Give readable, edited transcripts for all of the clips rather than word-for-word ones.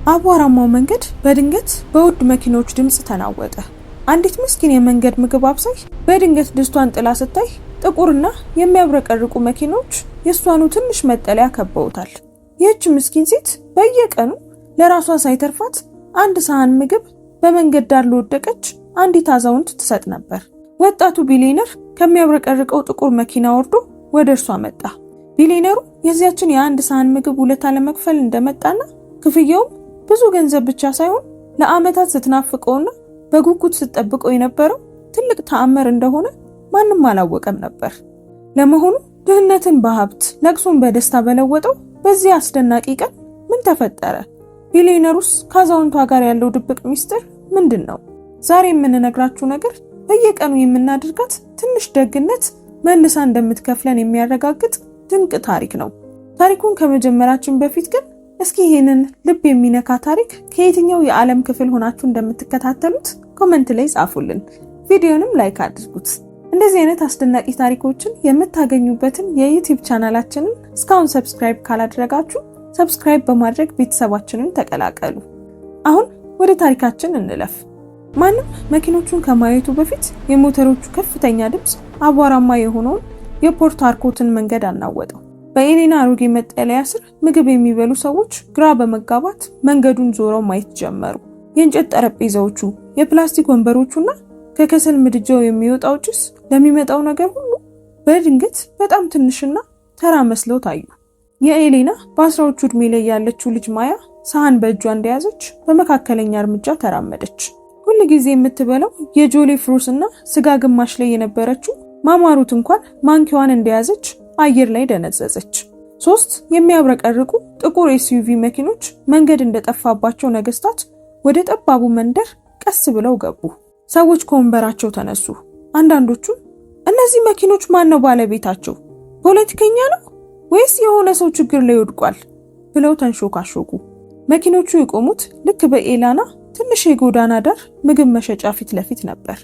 አቧራማው መንገድ በድንገት በውድ መኪኖች ድምጽ ተናወጠ። አንዲት ምስኪን የመንገድ ምግብ አብሳይ በድንገት ድስቷን ጥላ ስታይ ጥቁርና የሚያብረቀርቁ መኪኖች የሷኑ ትንሽ መጠለያ ከበውታል። ይህች ምስኪን ሴት በየቀኑ ለራሷ ሳይተርፋት አንድ ሳህን ምግብ በመንገድ ዳር ለወደቀች አንዲት አዛውንት ትሰጥ ነበር። ወጣቱ ቢሊነር ከሚያብረቀርቀው ጥቁር መኪና ወርዶ ወደ እርሷ መጣ። ቢሊነሩ የዚያችን የአንድ ሳህን ምግብ ውለታ ለመክፈል እንደመጣና ክፍያውም ብዙ ገንዘብ ብቻ ሳይሆን ለዓመታት ስትናፍቀውና በጉጉት ስትጠብቀው የነበረው ትልቅ ተአምር እንደሆነ ማንም አላወቀም ነበር። ለመሆኑ ድህነትን በሀብት ለቅሶን በደስታ በለወጠው በዚህ አስደናቂ ቀን ምን ተፈጠረ? ቢሊነሩስ ከአዛውንቷ ጋር ያለው ድብቅ ሚስጥር ምንድን ነው? ዛሬ የምንነግራችሁ ነገር በየቀኑ የምናደርጋት ትንሽ ደግነት መልሳ እንደምትከፍለን የሚያረጋግጥ ድንቅ ታሪክ ነው። ታሪኩን ከመጀመራችን በፊት ግን እስኪ ይሄንን ልብ የሚነካ ታሪክ ከየትኛው የዓለም ክፍል ሆናችሁ እንደምትከታተሉት ኮሜንት ላይ ጻፉልን። ቪዲዮንም ላይክ አድርጉት። እንደዚህ አይነት አስደናቂ ታሪኮችን የምታገኙበትን የዩቲዩብ ቻናላችንን እስካሁን ሰብስክራይብ ካላደረጋችሁ ሰብስክራይብ በማድረግ ቤተሰባችንን ተቀላቀሉ። አሁን ወደ ታሪካችን እንለፍ። ማንም መኪኖቹን ከማየቱ በፊት የሞተሮቹ ከፍተኛ ድምጽ አቧራማ የሆነውን የፖርት ሃርኮርትን መንገድ አናወጠው። በኤሌና አሮጌ መጠለያ ስር ምግብ የሚበሉ ሰዎች ግራ በመጋባት መንገዱን ዞረው ማየት ጀመሩ። የእንጨት ጠረጴዛዎቹ፣ የፕላስቲክ ወንበሮቹና ከከሰል ምድጃው የሚወጣው ጭስ ለሚመጣው ነገር ሁሉ በድንገት በጣም ትንሽና ተራ መስለው ታዩ። የኤሌና በአስራዎቹ ዕድሜ ላይ ያለችው ልጅ ማያ ሳህን በእጇ እንደያዘች በመካከለኛ እርምጃ ተራመደች። ሁሉ ጊዜ የምትበላው የጆሊ ፍሩስና ስጋ ግማሽ ላይ የነበረችው ማማሩት እንኳን ማንኪዋን እንደያዘች አየር ላይ ደነዘዘች። ሶስት የሚያብረቀርቁ ጥቁር ኤስዩቪ መኪኖች መንገድ እንደጠፋባቸው ነገስታት ወደ ጠባቡ መንደር ቀስ ብለው ገቡ። ሰዎች ከወንበራቸው ተነሱ። አንዳንዶቹ እነዚህ መኪኖች ማን ነው ባለቤታቸው? ፖለቲከኛ ነው ወይስ የሆነ ሰው ችግር ላይ ወድቋል? ብለው ተንሾካሾኩ። መኪኖቹ የቆሙት ልክ በኤላና ትንሽ የጎዳና ዳር ምግብ መሸጫ ፊት ለፊት ነበር።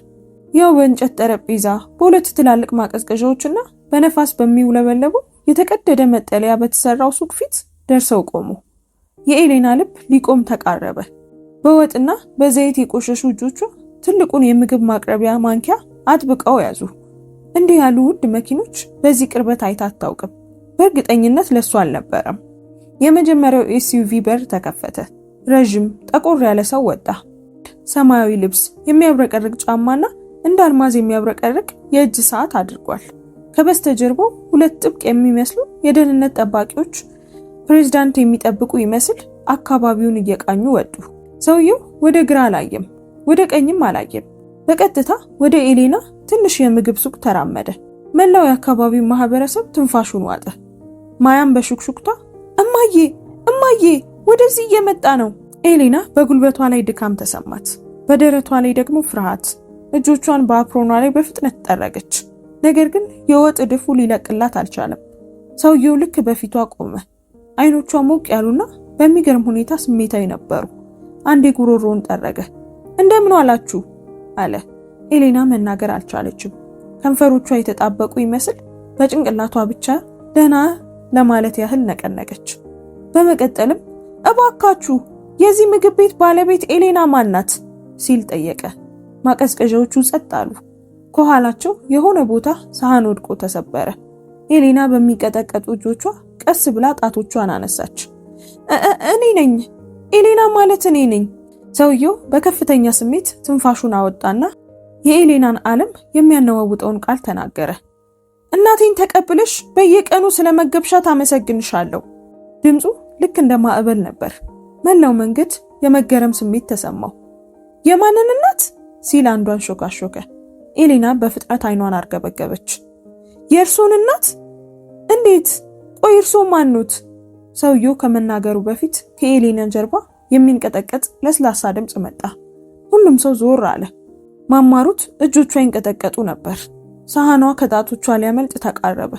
ያው በእንጨት ጠረጴዛ፣ በሁለት ትላልቅ ማቀዝቀዣዎችና በነፋስ በሚውለበለቡ የተቀደደ መጠለያ በተሰራው ሱቅ ፊት ደርሰው ቆሙ። የኤሌና ልብ ሊቆም ተቃረበ። በወጥና በዘይት የቆሸሹ እጆቿ ትልቁን የምግብ ማቅረቢያ ማንኪያ አጥብቀው ያዙ። እንዲህ ያሉ ውድ መኪኖች በዚህ ቅርበት አይታ አታውቅም። በእርግጠኝነት ለሷ አልነበረም። የመጀመሪያው ኤስዩቪ በር ተከፈተ። ረጅም ጠቆር ያለ ሰው ወጣ። ሰማያዊ ልብስ፣ የሚያብረቀርቅ ጫማና እንደ አልማዝ የሚያብረቀርቅ የእጅ ሰዓት አድርጓል። ከበስተጀርባው ሁለት ጥብቅ የሚመስሉ የደህንነት ጠባቂዎች ፕሬዝዳንት የሚጠብቁ ይመስል አካባቢውን እየቃኙ ወጡ። ሰውየው ወደ ግራ አላየም፣ ወደ ቀኝም አላየም። በቀጥታ ወደ ኤሌና ትንሽ የምግብ ሱቅ ተራመደ። መላው የአካባቢው ማህበረሰብ ትንፋሹን ዋጠ። ማያም በሹክሹክታ እማዬ እማዬ ወደዚህ እየመጣ ነው። ኤሌና በጉልበቷ ላይ ድካም ተሰማት፣ በደረቷ ላይ ደግሞ ፍርሃት። እጆቿን በአፕሮኗ ላይ በፍጥነት ጠረገች። ነገር ግን የወጥ ድፉ ሊለቅላት አልቻለም። ሰውየው ልክ በፊቷ ቆመ። አይኖቿ ሞቅ ያሉና በሚገርም ሁኔታ ስሜታዊ ነበሩ። አንዴ ጉሮሮውን ጠረገ። እንደምን ዋላችሁ አለ። ኤሌና መናገር አልቻለችም። ከንፈሮቿ የተጣበቁ ይመስል በጭንቅላቷ ብቻ ደህና ለማለት ያህል ነቀነቀች። በመቀጠልም እባካችሁ የዚህ ምግብ ቤት ባለቤት ኤሌና ማን ናት? ሲል ጠየቀ። ማቀዝቀዣዎቹ ጸጥ አሉ። ከኋላቸው የሆነ ቦታ ሳህን ወድቆ ተሰበረ። ኤሌና በሚቀጠቀጡ እጆቿ ቀስ ብላ ጣቶቿን አነሳች። እኔ ነኝ፣ ኤሌና ማለት እኔ ነኝ። ሰውየው በከፍተኛ ስሜት ትንፋሹን አወጣና የኤሌናን ዓለም የሚያነዋውጠውን ቃል ተናገረ። እናቴን ተቀብለሽ በየቀኑ ስለመገብሻት አመሰግንሻለሁ። ድምፁ ልክ እንደ ማዕበል ነበር። መላው መንገድ የመገረም ስሜት ተሰማው። የማንን እናት? ሲል አንዷን ሾካሾከ። ኤሌና በፍጥነት አይኗን አርገበገበች። የእርሶን እናት? እንዴት? ቆይ እርሶ ማን ኖት? ሰውየው ከመናገሩ በፊት ከኤሌና ጀርባ የሚንቀጠቀጥ ለስላሳ ድምጽ መጣ። ሁሉም ሰው ዞር አለ። ማማሩት እጆቿ ይንቀጠቀጡ ነበር። ሳህኗ ከጣቶቿ ሊያመልጥ ተቃረበ።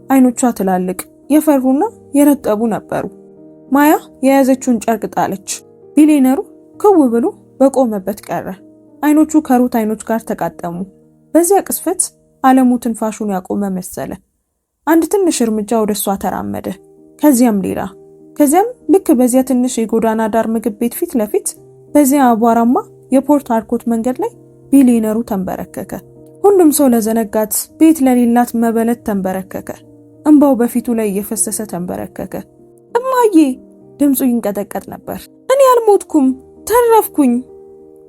አይኖቿ ትላልቅ፣ የፈሩና የረጠቡ ነበሩ። ማያ የያዘችውን ጨርቅ ጣለች። ቢሊነሩ ክው ብሎ በቆመበት ቀረ። አይኖቹ ከሩት አይኖች ጋር ተቃጠሙ። በዚያ ቅስፈት ዓለሙ ትንፋሹን ያቆመ መሰለ። አንድ ትንሽ እርምጃ ወደሷ ተራመደ። ከዚያም ሌላ፣ ከዚያም ልክ በዚያ ትንሽ የጎዳና ዳር ምግብ ቤት ፊት ለፊት በዚያ አቧራማ የፖርት ሃርኮርት መንገድ ላይ ቢሊየነሩ ተንበረከከ። ሁሉም ሰው ለዘነጋት ቤት ለሌላት መበለት ተንበረከከ። እንባው በፊቱ ላይ እየፈሰሰ ተንበረከከ። እማዬ! ድምፁ ይንቀጠቀጥ ነበር። እኔ አልሞትኩም፣ ተረፍኩኝ።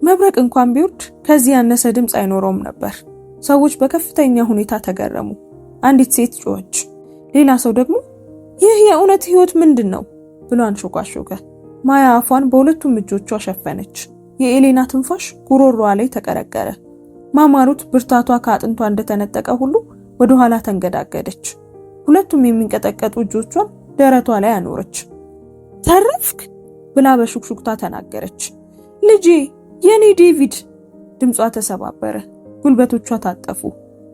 መብረቅ እንኳን ቢወርድ ከዚህ ያነሰ ድምፅ አይኖረውም ነበር። ሰዎች በከፍተኛ ሁኔታ ተገረሙ። አንዲት ሴት ጮኸች። ሌላ ሰው ደግሞ ይህ የእውነት ህይወት ምንድን ነው ብሎ አንሾካሾከ። ማያ አፏን በሁለቱም እጆቿ ሸፈነች። የኤሌና ትንፋሽ ጉሮሮዋ ላይ ተቀረቀረ። ማማሩት ብርታቷ ከአጥንቷ እንደተነጠቀ ሁሉ ወደ ኋላ ተንገዳገደች። ሁለቱም የሚንቀጠቀጡ እጆቿን ደረቷ ላይ አኖረች። ተረፍክ ብላ በሹክሹክታ ተናገረች። ልጄ፣ የኔ ዴቪድ! ድምጿ ተሰባበረ። ጉልበቶቿ ታጠፉ።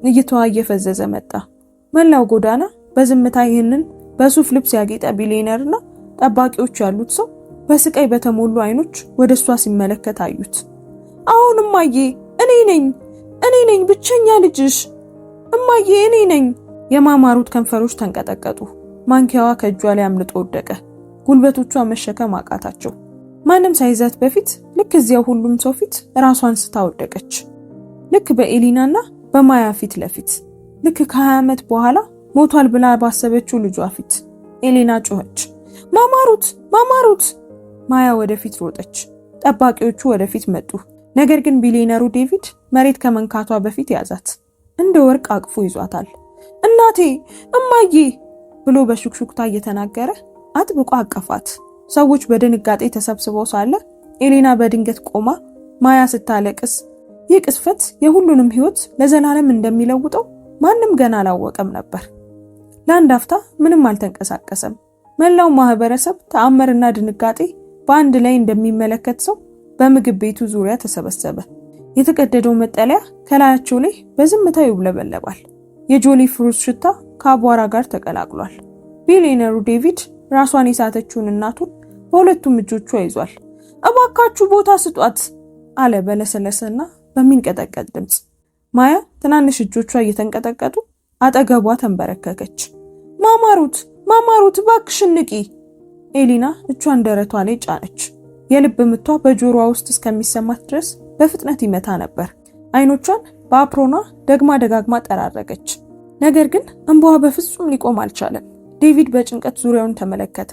እይታዋ እየፈዘዘ መጣ። መላው ጎዳና በዝምታ ይህንን በሱፍ ልብስ ያጌጠ ቢሊየነርና ጠባቂዎች ያሉት ሰው በስቃይ በተሞሉ አይኖች ወደ እሷ ሲመለከት አዩት። አሁን እማዬ፣ እኔ ነኝ ብቸኛ ልጅሽ። እማዬ፣ እኔ ነኝ። የማማሩት ከንፈሮች ተንቀጠቀጡ። ማንኪያዋ ከእጇ ላይ አምልጦ ወደቀ። ጉልበቶቿ መሸከም አቃታቸው። ማንም ሳይዛት በፊት ልክ እዚያው ሁሉም ሰው ፊት ራሷን ስታ ወደቀች። ልክ በኤሊናና በማያ ፊት ለፊት፣ ልክ ከ20 ዓመት በኋላ ሞቷል ብላ ባሰበችው ልጇ ፊት። ኤሊና ጮኸች፣ ማማሩት! ማያ ወደፊት ሮጠች። ጠባቂዎቹ ወደፊት መጡ። ነገር ግን ቢሊየነሩ ዴቪድ መሬት ከመንካቷ በፊት ያዛት። እንደ ወርቅ አቅፎ ይዟታል። እናቴ፣ እማዬ ብሎ በሹክሹክታ እየተናገረ አጥብቆ አቀፋት። ሰዎች በድንጋጤ ተሰብስበው ሳለ ኤሊና በድንገት ቆማ ማያ ስታለቅስ፣ ይህ ቅስፈት የሁሉንም ህይወት ለዘላለም እንደሚለውጠው ማንም ገና አላወቀም ነበር። ለአንድ አፍታ ምንም አልተንቀሳቀሰም። መላው ማህበረሰብ ተአምርና ድንጋጤ በአንድ ላይ እንደሚመለከት ሰው በምግብ ቤቱ ዙሪያ ተሰበሰበ። የተቀደደው መጠለያ ከላያቸው ላይ በዝምታ ይውለበለባል። የጆሊ ፍሩት ሽታ ከአቧራ ጋር ተቀላቅሏል። ቢሊየነሩ ዴቪድ ራሷን የሳተችውን እናቱን በሁለቱም እጆቿ ይዟል። እባካችሁ ቦታ ስጧት አለ በለሰለሰና በሚንቀጠቀጥ ድምፅ። ማያ ትናንሽ እጆቿ እየተንቀጠቀጡ አጠገቧ ተንበረከከች። ማማሩት እባክሽን ንቂ። ኤሊና እጇን ደረቷ ላይ ጫነች። የልብ ምቷ በጆሮዋ ውስጥ እስከሚሰማት ድረስ በፍጥነት ይመታ ነበር። አይኖቿን በአፕሮኗ ደጋግማ ጠራረገች። ነገር ግን እንባዋ በፍጹም ሊቆም አልቻለም። ዴቪድ በጭንቀት ዙሪያውን ተመለከተ።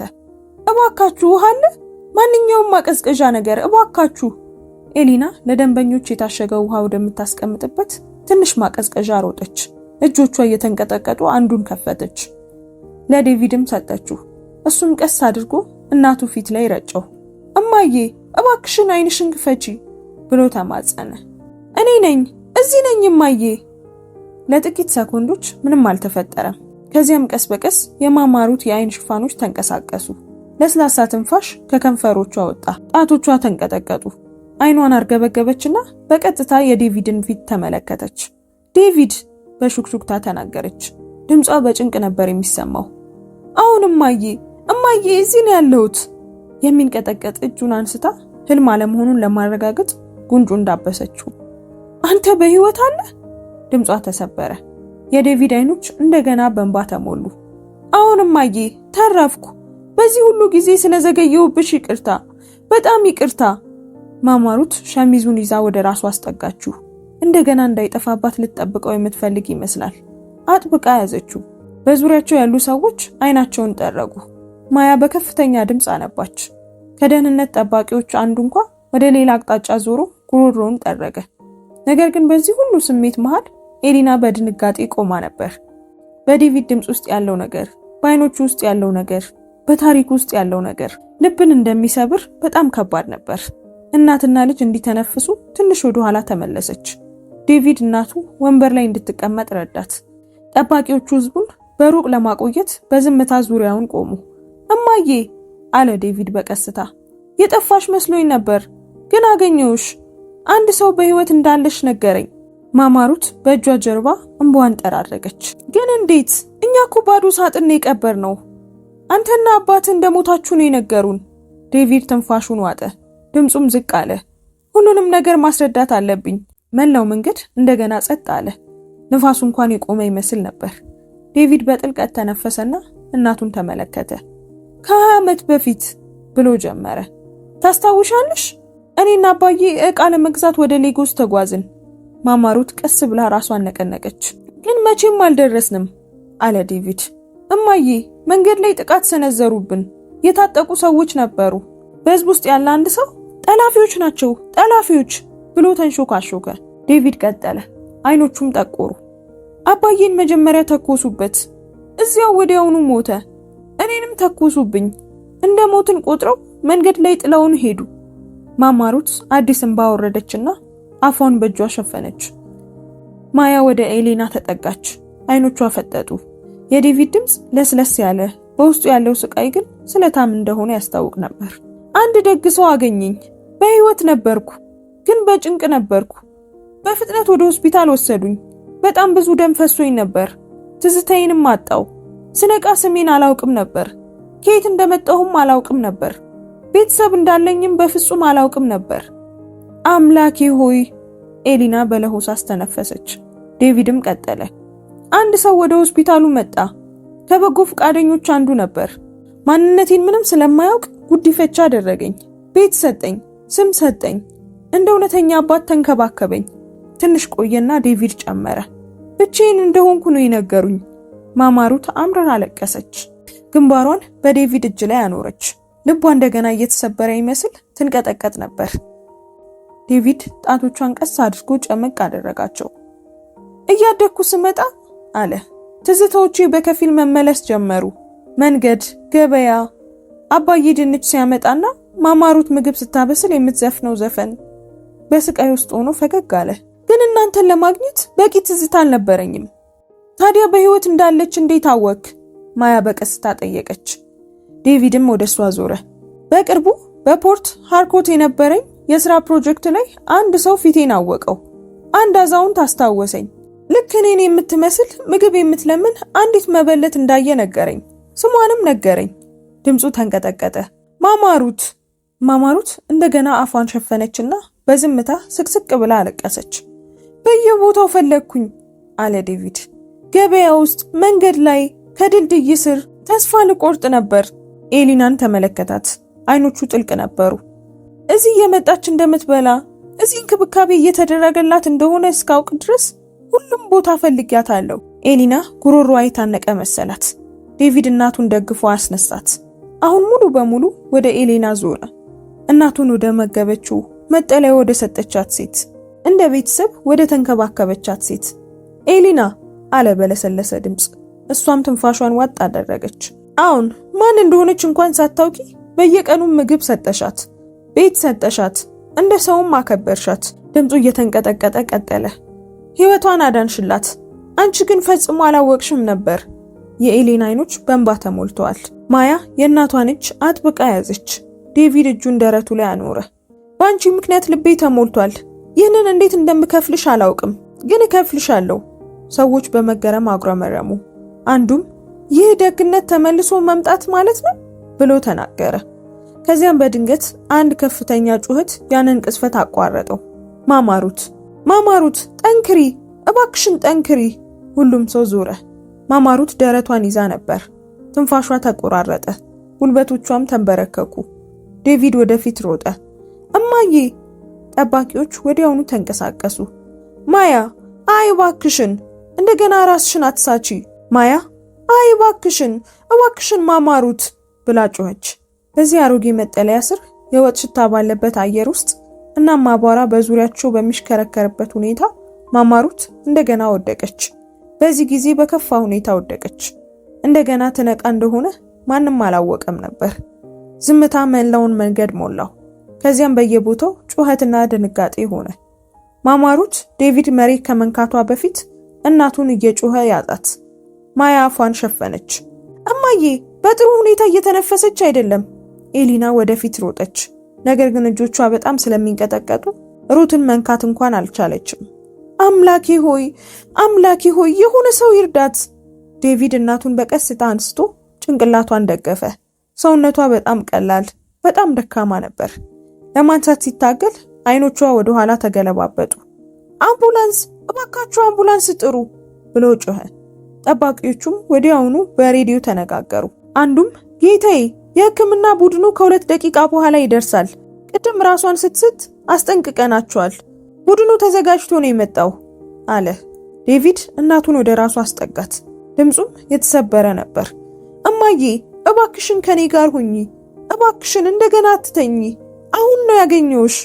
እባካችሁ ውሃ አለ? ማንኛውም ማቀዝቀዣ ነገር እባካችሁ። ኤሊና ለደንበኞች የታሸገ ውሃ ወደምታስቀምጥበት ትንሽ ማቀዝቀዣ ሮጠች። እጆቿ እየተንቀጠቀጡ አንዱን ከፈተች። ለዴቪድም ሰጠችው። እሱም ቀስ አድርጎ እናቱ ፊት ላይ ረጨው። እማዬ፣ እባክሽን አይንሽን ክፈቺ ብሎ ተማጸነ። እኔ ነኝ፣ እዚህ ነኝ እማዬ። ለጥቂት ሰኮንዶች ምንም አልተፈጠረም። ከዚያም ቀስ በቀስ የማማሩት የአይን ሽፋኖች ተንቀሳቀሱ። ለስላሳ ትንፋሽ ከከንፈሮቿ ወጣ። ጣቶቿ ተንቀጠቀጡ። አይኗን አርገበገበችና በቀጥታ የዴቪድን ፊት ተመለከተች። ዴቪድ በሹክሹክታ ተናገረች። ድምጿ በጭንቅ ነበር የሚሰማው። አሁን እማዬ፣ እዚህ ነው ያለሁት። የሚንቀጠቀጥ እጁን አንስታ ህልም አለመሆኑን ለማረጋገጥ ጉንጩ እንዳበሰችው። አንተ በህይወት አለ? ድምጿ ተሰበረ። የዴቪድ አይኖች እንደገና በእንባ ተሞሉ። አሁን እማዬ፣ ተረፍኩ። በዚህ ሁሉ ጊዜ ስለዘገየሁብሽ ይቅርታ፣ በጣም ይቅርታ። ማማሩት ሸሚዙን ይዛ ወደ ራሱ አስጠጋችው። እንደገና እንዳይጠፋባት ልትጠብቀው የምትፈልግ ይመስላል። አጥብቃ ያዘችው። በዙሪያቸው ያሉ ሰዎች አይናቸውን ጠረጉ። ማያ በከፍተኛ ድምፅ አነባች። ከደህንነት ጠባቂዎች አንዱ እንኳን ወደ ሌላ አቅጣጫ ዞሮ ጉሮሮውን ጠረገ። ነገር ግን በዚህ ሁሉ ስሜት መሃል ኤሊና በድንጋጤ ቆማ ነበር። በዴቪድ ድምፅ ውስጥ ያለው ነገር፣ በአይኖቹ ውስጥ ያለው ነገር፣ በታሪክ ውስጥ ያለው ነገር ልብን እንደሚሰብር በጣም ከባድ ነበር። እናትና ልጅ እንዲተነፍሱ ትንሽ ወደ ኋላ ተመለሰች። ዴቪድ እናቱ ወንበር ላይ እንድትቀመጥ ረዳት። ጠባቂዎቹ ህዝቡን በሩቅ ለማቆየት በዝምታ ዙሪያውን ቆሙ። እማዬ አለ ዴቪድ በቀስታ። የጠፋሽ መስሎኝ ነበር፣ ግን አገኘሁሽ። አንድ ሰው በህይወት እንዳለሽ ነገረኝ። ማማሩት በእጇ ጀርባ እንባዋን ጠራረገች። ግን እንዴት? እኛ እኮ ባዶ ሳጥን ነው የቀበርነው። አንተና አባትህ እንደሞታችሁ ነው የነገሩን። ዴቪድ ትንፋሹን ዋጠ። ድምጹም ዝቅ አለ። ሁሉንም ነገር ማስረዳት አለብኝ። መላው መንገድ እንደገና ጸጥ አለ። ንፋሱ እንኳን የቆመ ይመስል ነበር። ዴቪድ በጥልቀት ተነፈሰና እናቱን ተመለከተ። ከ20 ዓመት በፊት ብሎ ጀመረ። ታስታውሻለሽ? እኔና አባዬ ዕቃ ለመግዛት ወደ ሌጎስ ተጓዝን። ማማሩት ቀስ ብላ ራሷን ነቀነቀች። ግን መቼም አልደረስንም አለ ዴቪድ። እማዬ መንገድ ላይ ጥቃት ሰነዘሩብን። የታጠቁ ሰዎች ነበሩ። በህዝብ ውስጥ ያለ አንድ ሰው ጠላፊዎች ናቸው፣ ጠላፊዎች ብሎ ተንሾካሾከ። ዴቪድ ቀጠለ። አይኖቹም ጠቆሩ። አባዬን መጀመሪያ ተኮሱበት። እዚያው ወዲያውኑ ሞተ። እኔንም ተኮሱብኝ። እንደ ሞትን ቆጥረው መንገድ ላይ ጥለውን ሄዱ። ማማሩት አዲስ እንባ ወረደችና አፏን በእጇ ሸፈነች። ማያ ወደ ኤሌና ተጠጋች። አይኖቿ ፈጠጡ። የዴቪድ ድምፅ ለስለስ ያለ፣ በውስጡ ያለው ስቃይ ግን ስለታም እንደሆነ ያስታውቅ ነበር። አንድ ደግ ሰው አገኘኝ። በህይወት ነበርኩ፣ ግን በጭንቅ ነበርኩ። በፍጥነት ወደ ሆስፒታል ወሰዱኝ። በጣም ብዙ ደም ፈሶኝ ነበር። ትዝታዬንም አጣው። ስነቃ ስሜን አላውቅም ነበር። ከየት እንደመጣሁም አላውቅም ነበር። ቤተሰብ እንዳለኝም በፍጹም አላውቅም ነበር። አምላኬ ሆይ! ኤሊና በለሆሳስ ተነፈሰች። ዴቪድም ቀጠለ። አንድ ሰው ወደ ሆስፒታሉ መጣ። ከበጎ ፈቃደኞች አንዱ ነበር። ማንነቴን ምንም ስለማያውቅ ጉዲፈቻ አደረገኝ። ቤት ሰጠኝ፣ ስም ሰጠኝ። እንደ እውነተኛ አባት ተንከባከበኝ። ትንሽ ቆየና ዴቪድ ጨመረ። ብቻዬን እንደሆንኩ ነው የነገሩኝ። ማማሩት አምረን አለቀሰች። ግንባሯን በዴቪድ እጅ ላይ አኖረች። ልቧ እንደገና እየተሰበረ ይመስል ትንቀጠቀጥ ነበር። ዴቪድ ጣቶቿን ቀስ አድርጎ ጨመቅ አደረጋቸው። እያደግኩ ስመጣ አለ፣ ትዝታዎቼ በከፊል መመለስ ጀመሩ። መንገድ፣ ገበያ፣ አባዬ ድንች ሲያመጣና ማማሩት ምግብ ስታበስል የምትዘፍነው ዘፈን። በስቃይ ውስጥ ሆኖ ፈገግ አለ። ግን እናንተን ለማግኘት በቂ ትዝታ አልነበረኝም። ታዲያ በህይወት እንዳለች እንዴት አወክ? ማያ በቀስታ ጠየቀች። ዴቪድም ወደሷ ዞረ። በቅርቡ በፖርት ሃርኮት የነበረኝ የሥራ ፕሮጀክት ላይ አንድ ሰው ፊቴን አወቀው። አንድ አዛውንት አስታወሰኝ። ልክ እኔን የምትመስል ምግብ የምትለምን አንዲት መበለት እንዳየ ነገረኝ። ስሟንም ነገረኝ። ድምፁ ተንቀጠቀጠ። ማማሩት! ማማሩት እንደገና አፏን ሸፈነችና በዝምታ ስቅስቅ ብላ አለቀሰች። በየቦታው ፈለግኩኝ አለ ዴቪድ። ገበያ ውስጥ፣ መንገድ ላይ፣ ከድልድይ ስር። ተስፋ ልቆርጥ ነበር። ኤሊናን ተመለከታት። አይኖቹ ጥልቅ ነበሩ። እዚህ የመጣች እንደምትበላ፣ እዚህ እንክብካቤ እየተደረገላት እንደሆነ እስካውቅ ድረስ ሁሉም ቦታ ፈልጊያታለሁ። ኤሊና ጉሮሮዋ የታነቀ መሰላት። ዴቪድ እናቱን ደግፎ አስነሳት። አሁን ሙሉ በሙሉ ወደ ኤሌና ዞረ። እናቱን ወደ መገበችው፣ መጠለያ ወደ ሰጠቻት ሴት፣ እንደ ቤተሰብ ወደ ተንከባከበቻት ሴት። ኤሊና አለ በለሰለሰ ድምፅ። እሷም ትንፋሿን ዋጥ አደረገች። አሁን ማን እንደሆነች እንኳን ሳታውቂ በየቀኑ ምግብ ሰጠሻት፣ ቤት ሰጠሻት፣ እንደ ሰውም አከበርሻት። ድምፁ እየተንቀጠቀጠ ቀጠለ። ሕይወቷን አዳንሽላት። አንቺ ግን ፈጽሞ አላወቅሽም ነበር። የኤሌና አይኖች በእንባ ተሞልተዋል። ማያ የእናቷን እጅ አጥብቃ ያዘች። ዴቪድ እጁን ደረቱ ላይ አኖረ። በአንቺ ምክንያት ልቤ ተሞልቷል። ይህንን እንዴት እንደምከፍልሽ አላውቅም፣ ግን እከፍልሻለሁ። ሰዎች በመገረም አጉረመረሙ። አንዱም ይህ ደግነት ተመልሶ መምጣት ማለት ነው ብሎ ተናገረ። ከዚያም በድንገት አንድ ከፍተኛ ጩኸት ያንን ቅስፈት አቋረጠው። ማማሩት! ማማሩት! ጠንክሪ! እባክሽን ጠንክሪ! ሁሉም ሰው ዞረ። ማማሩት ደረቷን ይዛ ነበር። ትንፋሿ ተቆራረጠ። ጉልበቶቿም ተንበረከኩ። ዴቪድ ወደፊት ሮጠ። እማዬ! ጠባቂዎች ወዲያውኑ ተንቀሳቀሱ። ማያ! አይ እባክሽን! እንደገና ራስሽን አትሳቺ! ማያ! አይ እባክሽን! እባክሽን ማማሩት! ብላ ጮኸች። በዚህ አሮጌ መጠለያ ስር የወጥ ሽታ ባለበት አየር ውስጥ እና አቧራ በዙሪያቸው በሚሽከረከርበት ሁኔታ ማማሩት እንደገና ወደቀች። በዚህ ጊዜ በከፋ ሁኔታ ወደቀች። እንደገና ትነቃ እንደሆነ ማንም አላወቀም ነበር። ዝምታ መላውን መንገድ ሞላው። ከዚያም በየቦታው ጩኸትና ድንጋጤ ሆነ። ማማሩት ዴቪድ መሬት ከመንካቷ በፊት እናቱን እየጮኸ ያጣት። ማያ አፏን ሸፈነች። እማዬ በጥሩ ሁኔታ እየተነፈሰች አይደለም። ኤሊና ወደፊት ሮጠች። ነገር ግን እጆቿ በጣም ስለሚንቀጠቀጡ ሩትን መንካት እንኳን አልቻለችም። አምላኬ ሆይ፣ አምላኬ ሆይ፣ የሆነ ሰው ይርዳት። ዴቪድ እናቱን በቀስታ አንስቶ ጭንቅላቷን ደገፈ። ሰውነቷ በጣም ቀላል፣ በጣም ደካማ ነበር። ለማንሳት ሲታገል አይኖቿ ወደ ኋላ ተገለባበጡ። አምቡላንስ! እባካችሁ አምቡላንስ ጥሩ ብሎ ጮኸ። ጠባቂዎቹም ወዲያውኑ በሬዲዮ ተነጋገሩ። አንዱም ጌታዬ፣ የሕክምና ቡድኑ ከ2 ደቂቃ በኋላ ይደርሳል። ቅድም ራሷን ስትስት አስጠንቅቀናቸዋል። ቡድኑ ተዘጋጅቶ ነው የመጣው አለ። ዴቪድ እናቱን ወደ ራሱ አስጠጋት። ድምፁም የተሰበረ ነበር። እማዬ እባክሽን ከኔ ጋር ሁኚ፣ እባክሽን እንደገና አትተኚ፣ አሁን ነው ያገኘሁሽ።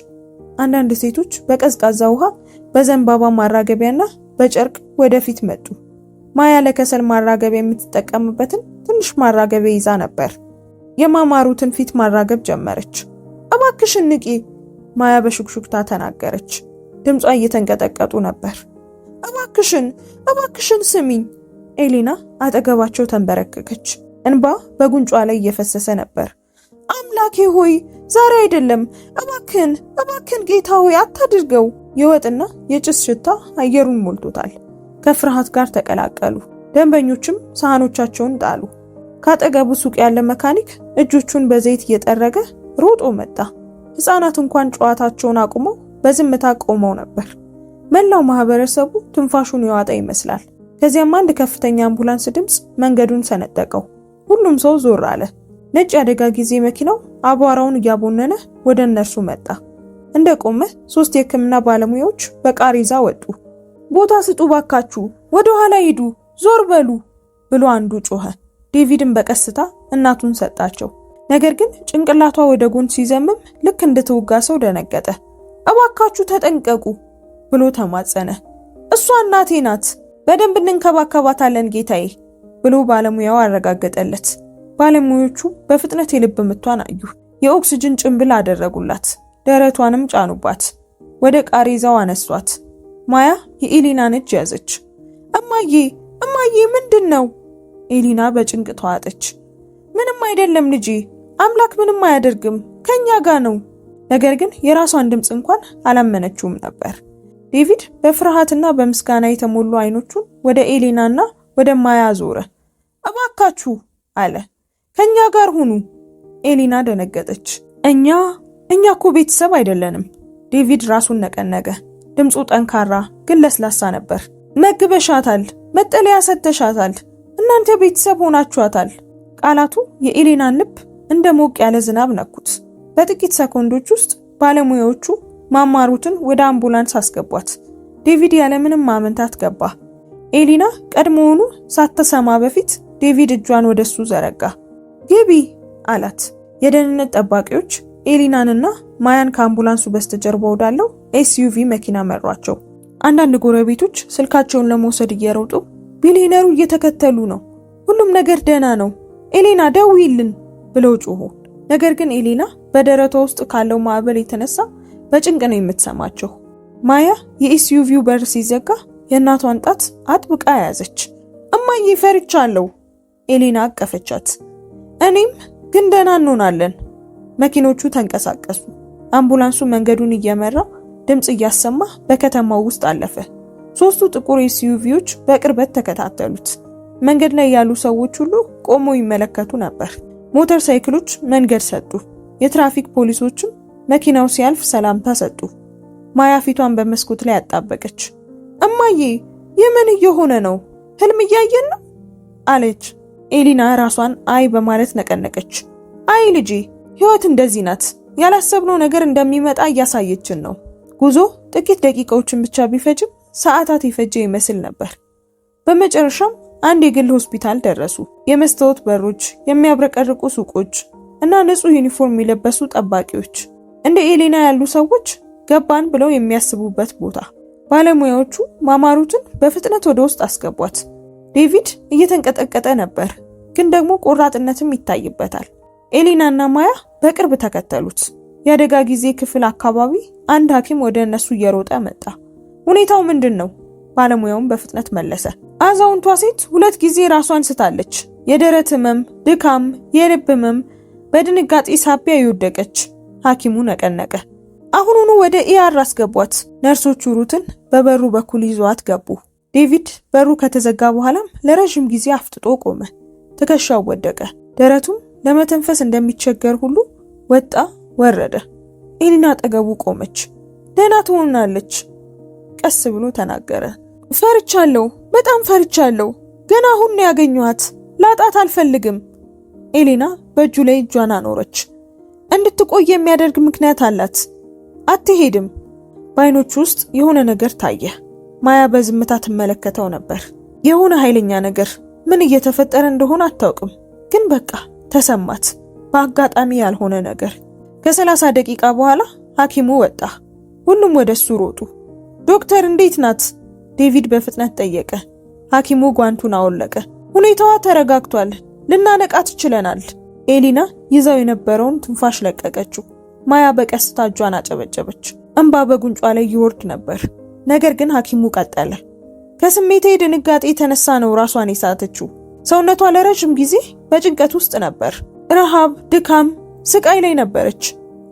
አንዳንድ ሴቶች በቀዝቃዛ ውሃ በዘንባባ ማራገቢያና በጨርቅ ወደፊት መጡ። ማያ ለከሰል ማራገቢያ የምትጠቀምበትን ትንሽ ማራገቢያ ይዛ ነበር። የማማሩትን ፊት ማራገብ ጀመረች። እባክሽን ንቂ፣ ማያ በሹክሹክታ ተናገረች። ድምጿ እየተንቀጠቀጡ ነበር። እባክሽን ስሚኝ። ኤሊና አጠገባቸው ተንበረከከች። እንባ በጉንጯ ላይ እየፈሰሰ ነበር። አምላኬ ሆይ ዛሬ አይደለም፣ እባክን ጌታ ሆይ አታድርገው። የወጥና የጭስ ሽታ አየሩን ሞልቶታል። ከፍርሃት ጋር ተቀላቀሉ። ደንበኞችም ሳህኖቻቸውን ጣሉ። ካጠገቡ ሱቅ ያለ መካኒክ እጆቹን በዘይት እየጠረገ ሮጦ መጣ። ሕፃናት እንኳን ጨዋታቸውን አቁመው በዝምታ ቆመው ነበር። መላው ማህበረሰቡ ትንፋሹን የዋጠ ይመስላል። ከዚያም አንድ ከፍተኛ አምቡላንስ ድምፅ መንገዱን ሰነጠቀው። ሁሉም ሰው ዞር አለ። ነጭ የአደጋ ጊዜ መኪናው አቧራውን እያቦነነ ወደ እነርሱ መጣ። እንደቆመ 3 የሕክምና ባለሙያዎች በቃሬዛ ወጡ። ቦታ ስጡ ባካችሁ፣ ወደ ኋላ ሂዱ፣ ዞር በሉ ብሎ አንዱ ጮኸ። ዴቪድን በቀስታ እናቱን ሰጣቸው። ነገር ግን ጭንቅላቷ ወደ ጎን ሲዘምም ልክ እንደተወጋ ሰው ደነገጠ። እባካችሁ ተጠንቀቁ ብሎ ተማጸነ። እሷ እናቴ ናት፣ በደንብ እንንከባከባታለን ጌታዬ ብሎ ባለሙያው አረጋገጠለት። ባለሙያዎቹ በፍጥነት የልብ ምቷን አዩ። የኦክሲጅን ጭንብል አደረጉላት። ደረቷንም ጫኑባት። ወደ ቃሬዛው አነሷት። ማያ የኤሊናን እጅ ያዘች። እማዬ ምንድን ነው? ኤሊና በጭንቅ ተዋጠች። ምንም አይደለም ልጄ፣ አምላክ ምንም አያደርግም፣ ከኛ ጋር ነው። ነገር ግን የራሷን ድምፅ እንኳን አላመነችውም ነበር። ዴቪድ በፍርሃትና በምስጋና የተሞሉ አይኖቹን ወደ ኤሊናና ወደ ማያ ዞረ። እባካችሁ አለ፣ ከኛ ጋር ሁኑ። ኤሊና ደነገጠች። እኛ እኮ ቤተሰብ አይደለንም። ዴቪድ ራሱን ነቀነቀ። ድምፁ ጠንካራ ግን ለስላሳ ነበር። መግበሻታል፣ መጠለያ ሰጥተሻታል፣ እናንተ ቤተሰብ ሆናችኋታል። ቃላቱ የኤሊናን ልብ እንደ ሞቅ ያለ ዝናብ ነኩት። በጥቂት ሰኮንዶች ውስጥ ባለሙያዎቹ ማማሩትን ወደ አምቡላንስ አስገቧት። ዴቪድ ያለምንም ማመንታት ገባ። ኤሊና ቀድሞውኑ ሳትሰማ በፊት ዴቪድ እጇን ወደሱ ዘረጋ። ግቢ አላት። የደህንነት ጠባቂዎች ኤሊናንና ማያን ከአምቡላንሱ በስተጀርባ ወዳለው ኤስዩቪ መኪና መሯቸው። አንዳንድ ጎረቤቶች ስልካቸውን ለመውሰድ እየሮጡ ቢሊነሩ እየተከተሉ ነው፣ ሁሉም ነገር ደህና ነው፣ ኤሊና ደውይልን ብለው ጮሁ። ነገር ግን ኤሊና በደረቷ ውስጥ ካለው ማዕበል የተነሳ በጭንቅ ነው የምትሰማቸው። ማያ የኤስዩቪው በር ሲዘጋ የእናቷን ጣት አጥብቃ ያዘች። እማዬ ፈርቻለሁ። ኤሊና አቀፈቻት። እኔም ግን ደህና እንሆናለን። መኪኖቹ ተንቀሳቀሱ። አምቡላንሱ መንገዱን እየመራ ድምፅ እያሰማ በከተማው ውስጥ አለፈ። 3ቱ ጥቁር ኤስዩቪዎች በቅርበት ተከታተሉት። መንገድ ላይ ያሉ ሰዎች ሁሉ ቆመው ይመለከቱ ነበር። ሞተር ሳይክሎች መንገድ ሰጡ። የትራፊክ ፖሊሶችም መኪናው ሲያልፍ ሰላምታ ሰጡ። ማያ ፊቷን በመስኮት ላይ አጣበቀች። እማዬ የምን እየሆነ ነው? ህልም እያየን ነው አለች። ኤሊና ራሷን አይ በማለት ነቀነቀች። አይ ልጄ፣ ህይወት እንደዚህ ናት። ያላሰብነው ነገር እንደሚመጣ እያሳየችን ነው። ጉዞ ጥቂት ደቂቃዎችን ብቻ ቢፈጅም ሰዓታት የፈጀ ይመስል ነበር። በመጨረሻም አንድ የግል ሆስፒታል ደረሱ። የመስታወት በሮች፣ የሚያብረቀርቁ ሱቆች እና ንጹህ ዩኒፎርም የለበሱ ጠባቂዎች፣ እንደ ኤሊና ያሉ ሰዎች ገባን ብለው የሚያስቡበት ቦታ። ባለሙያዎቹ ማማሩትን በፍጥነት ወደ ውስጥ አስገቧት። ዴቪድ እየተንቀጠቀጠ ነበር፣ ግን ደግሞ ቆራጥነትም ይታይበታል። ኤሊናና ማያ በቅርብ ተከተሉት። የአደጋ ጊዜ ክፍል አካባቢ አንድ ሐኪም ወደ እነሱ እየሮጠ መጣ። ሁኔታው ምንድን ነው? ባለሙያውም በፍጥነት መለሰ። አዛውንቷ ሴት 2 ጊዜ ራሷን ስታለች። የደረት ህመም፣ ድካም፣ የልብ ህመም፣ በድንጋጤ ሳቢያ ይወደቀች። ሐኪሙ ነቀነቀ። አሁኑኑ ወደ ኢአር አስገቧት። ነርሶቹ ሩትን በበሩ በኩል ይዟት ገቡ። ዴቪድ በሩ ከተዘጋ በኋላም ለረጅም ጊዜ አፍጥጦ ቆመ። ትከሻው ወደቀ። ደረቱም ለመተንፈስ እንደሚቸገር ሁሉ ወጣ ወረደ። ኤሊና አጠገቡ ቆመች። ደህና ትሆናለች ቀስ ብሎ ተናገረ። ፈርቻለሁ፣ በጣም ፈርቻለሁ። ገና አሁን ነው ያገኘኋት። ላጣት አልፈልግም። ኤሌና በእጁ ላይ እጇን አኖረች። እንድትቆይ የሚያደርግ ምክንያት አላት። አትሄድም። በአይኖቹ ውስጥ የሆነ ነገር ታየ። ማያ በዝምታ ትመለከተው ነበር። የሆነ ኃይለኛ ነገር፣ ምን እየተፈጠረ እንደሆነ አታውቅም፣ ግን በቃ ተሰማት። በአጋጣሚ ያልሆነ ነገር። ከ30 ደቂቃ በኋላ ሐኪሙ ወጣ። ሁሉም ወደሱ ሮጡ። ዶክተር እንዴት ናት? ዴቪድ በፍጥነት ጠየቀ። ሐኪሙ ጓንቱን አወለቀ። ሁኔታዋ ተረጋግቷል፣ ልናነቃት ችለናል። ኤሊና ይዛው የነበረውን ትንፋሽ ለቀቀችው። ማያ በቀስታ እጇን አጨበጨበች። እንባ በጉንጯ ላይ ይወርድ ነበር። ነገር ግን ሐኪሙ ቀጠለ። ከስሜቴ ድንጋጤ የተነሳ ነው ራሷን የሳተችው። ሰውነቷ ለረጅም ጊዜ በጭንቀት ውስጥ ነበር። ረሃብ፣ ድካም፣ ስቃይ ላይ ነበረች።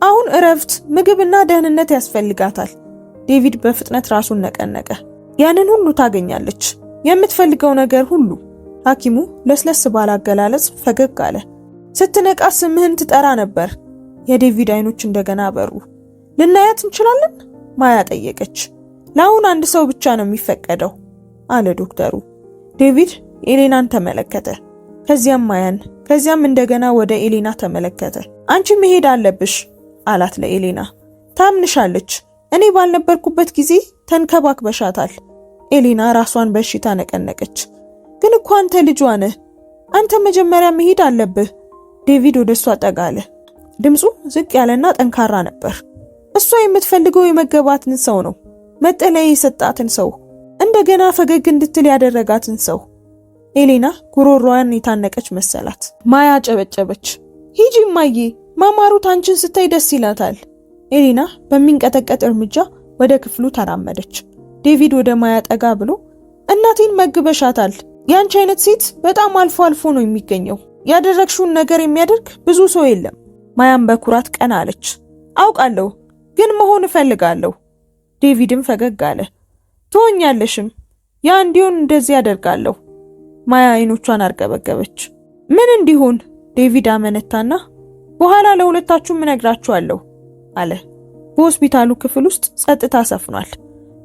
አሁን እረፍት፣ ምግብና ደህንነት ያስፈልጋታል። ዴቪድ በፍጥነት ራሱን ነቀነቀ። ያንን ሁሉ ታገኛለች፣ የምትፈልገው ነገር ሁሉ። ሐኪሙ ለስለስ ባለ አገላለጽ ፈገግ አለ። ስትነቃ ስምህን ትጠራ ነበር። የዴቪድ አይኖች እንደገና አበሩ። ልናያት እንችላለን? ማያ ጠየቀች። ለአሁን አንድ ሰው ብቻ ነው የሚፈቀደው አለ ዶክተሩ። ዴቪድ ኤሌናን ተመለከተ። ከዚያም ማያን፣ ከዚያም እንደገና ወደ ኤሌና ተመለከተ። አንቺ መሄድ አለብሽ አላት ለኤሌና። ታምንሻለች። እኔ ባልነበርኩበት ጊዜ ተንከባክበሻታል። ኤሌና ራሷን በእሽታ ነቀነቀች። ግን እኮ አንተ ልጇ ነህ። አንተ መጀመሪያ መሄድ አለብህ። ዴቪድ ወደ እሷ ጠጋ አለ። ድምፁ ዝቅ ያለና ጠንካራ ነበር። እሷ የምትፈልገው የመገባትን ሰው ነው፣ መጠለያ የሰጣትን ሰው፣ እንደገና ፈገግ እንድትል ያደረጋትን ሰው። ኤሌና ጉሮሮዋን የታነቀች መሰላት። ማያ ጨበጨበች። ሂጂ እማዬ፣ ማማሩት አንቺን ስታይ ደስ ይላታል። ኤሌና በሚንቀጠቀጥ እርምጃ ወደ ክፍሉ ተራመደች። ዴቪድ ወደ ማያ ጠጋ ብሎ እናቴን መግበሻታል። ያንቺ አይነት ሴት በጣም አልፎ አልፎ ነው የሚገኘው። ያደረግሽውን ነገር የሚያደርግ ብዙ ሰው የለም። ማያም በኩራት ቀና አለች። አውቃለሁ፣ ግን መሆን እፈልጋለሁ። ዴቪድም ፈገግ አለ። ትሆኛለሽም። ያ እንዲሆን እንደዚህ ያደርጋለሁ። ማያ አይኖቿን አርገበገበች። ምን እንዲሆን? ዴቪድ አመነታና በኋላ ለሁለታችሁም እነግራችኋለሁ አለ። በሆስፒታሉ ክፍል ውስጥ ጸጥታ ሰፍኗል።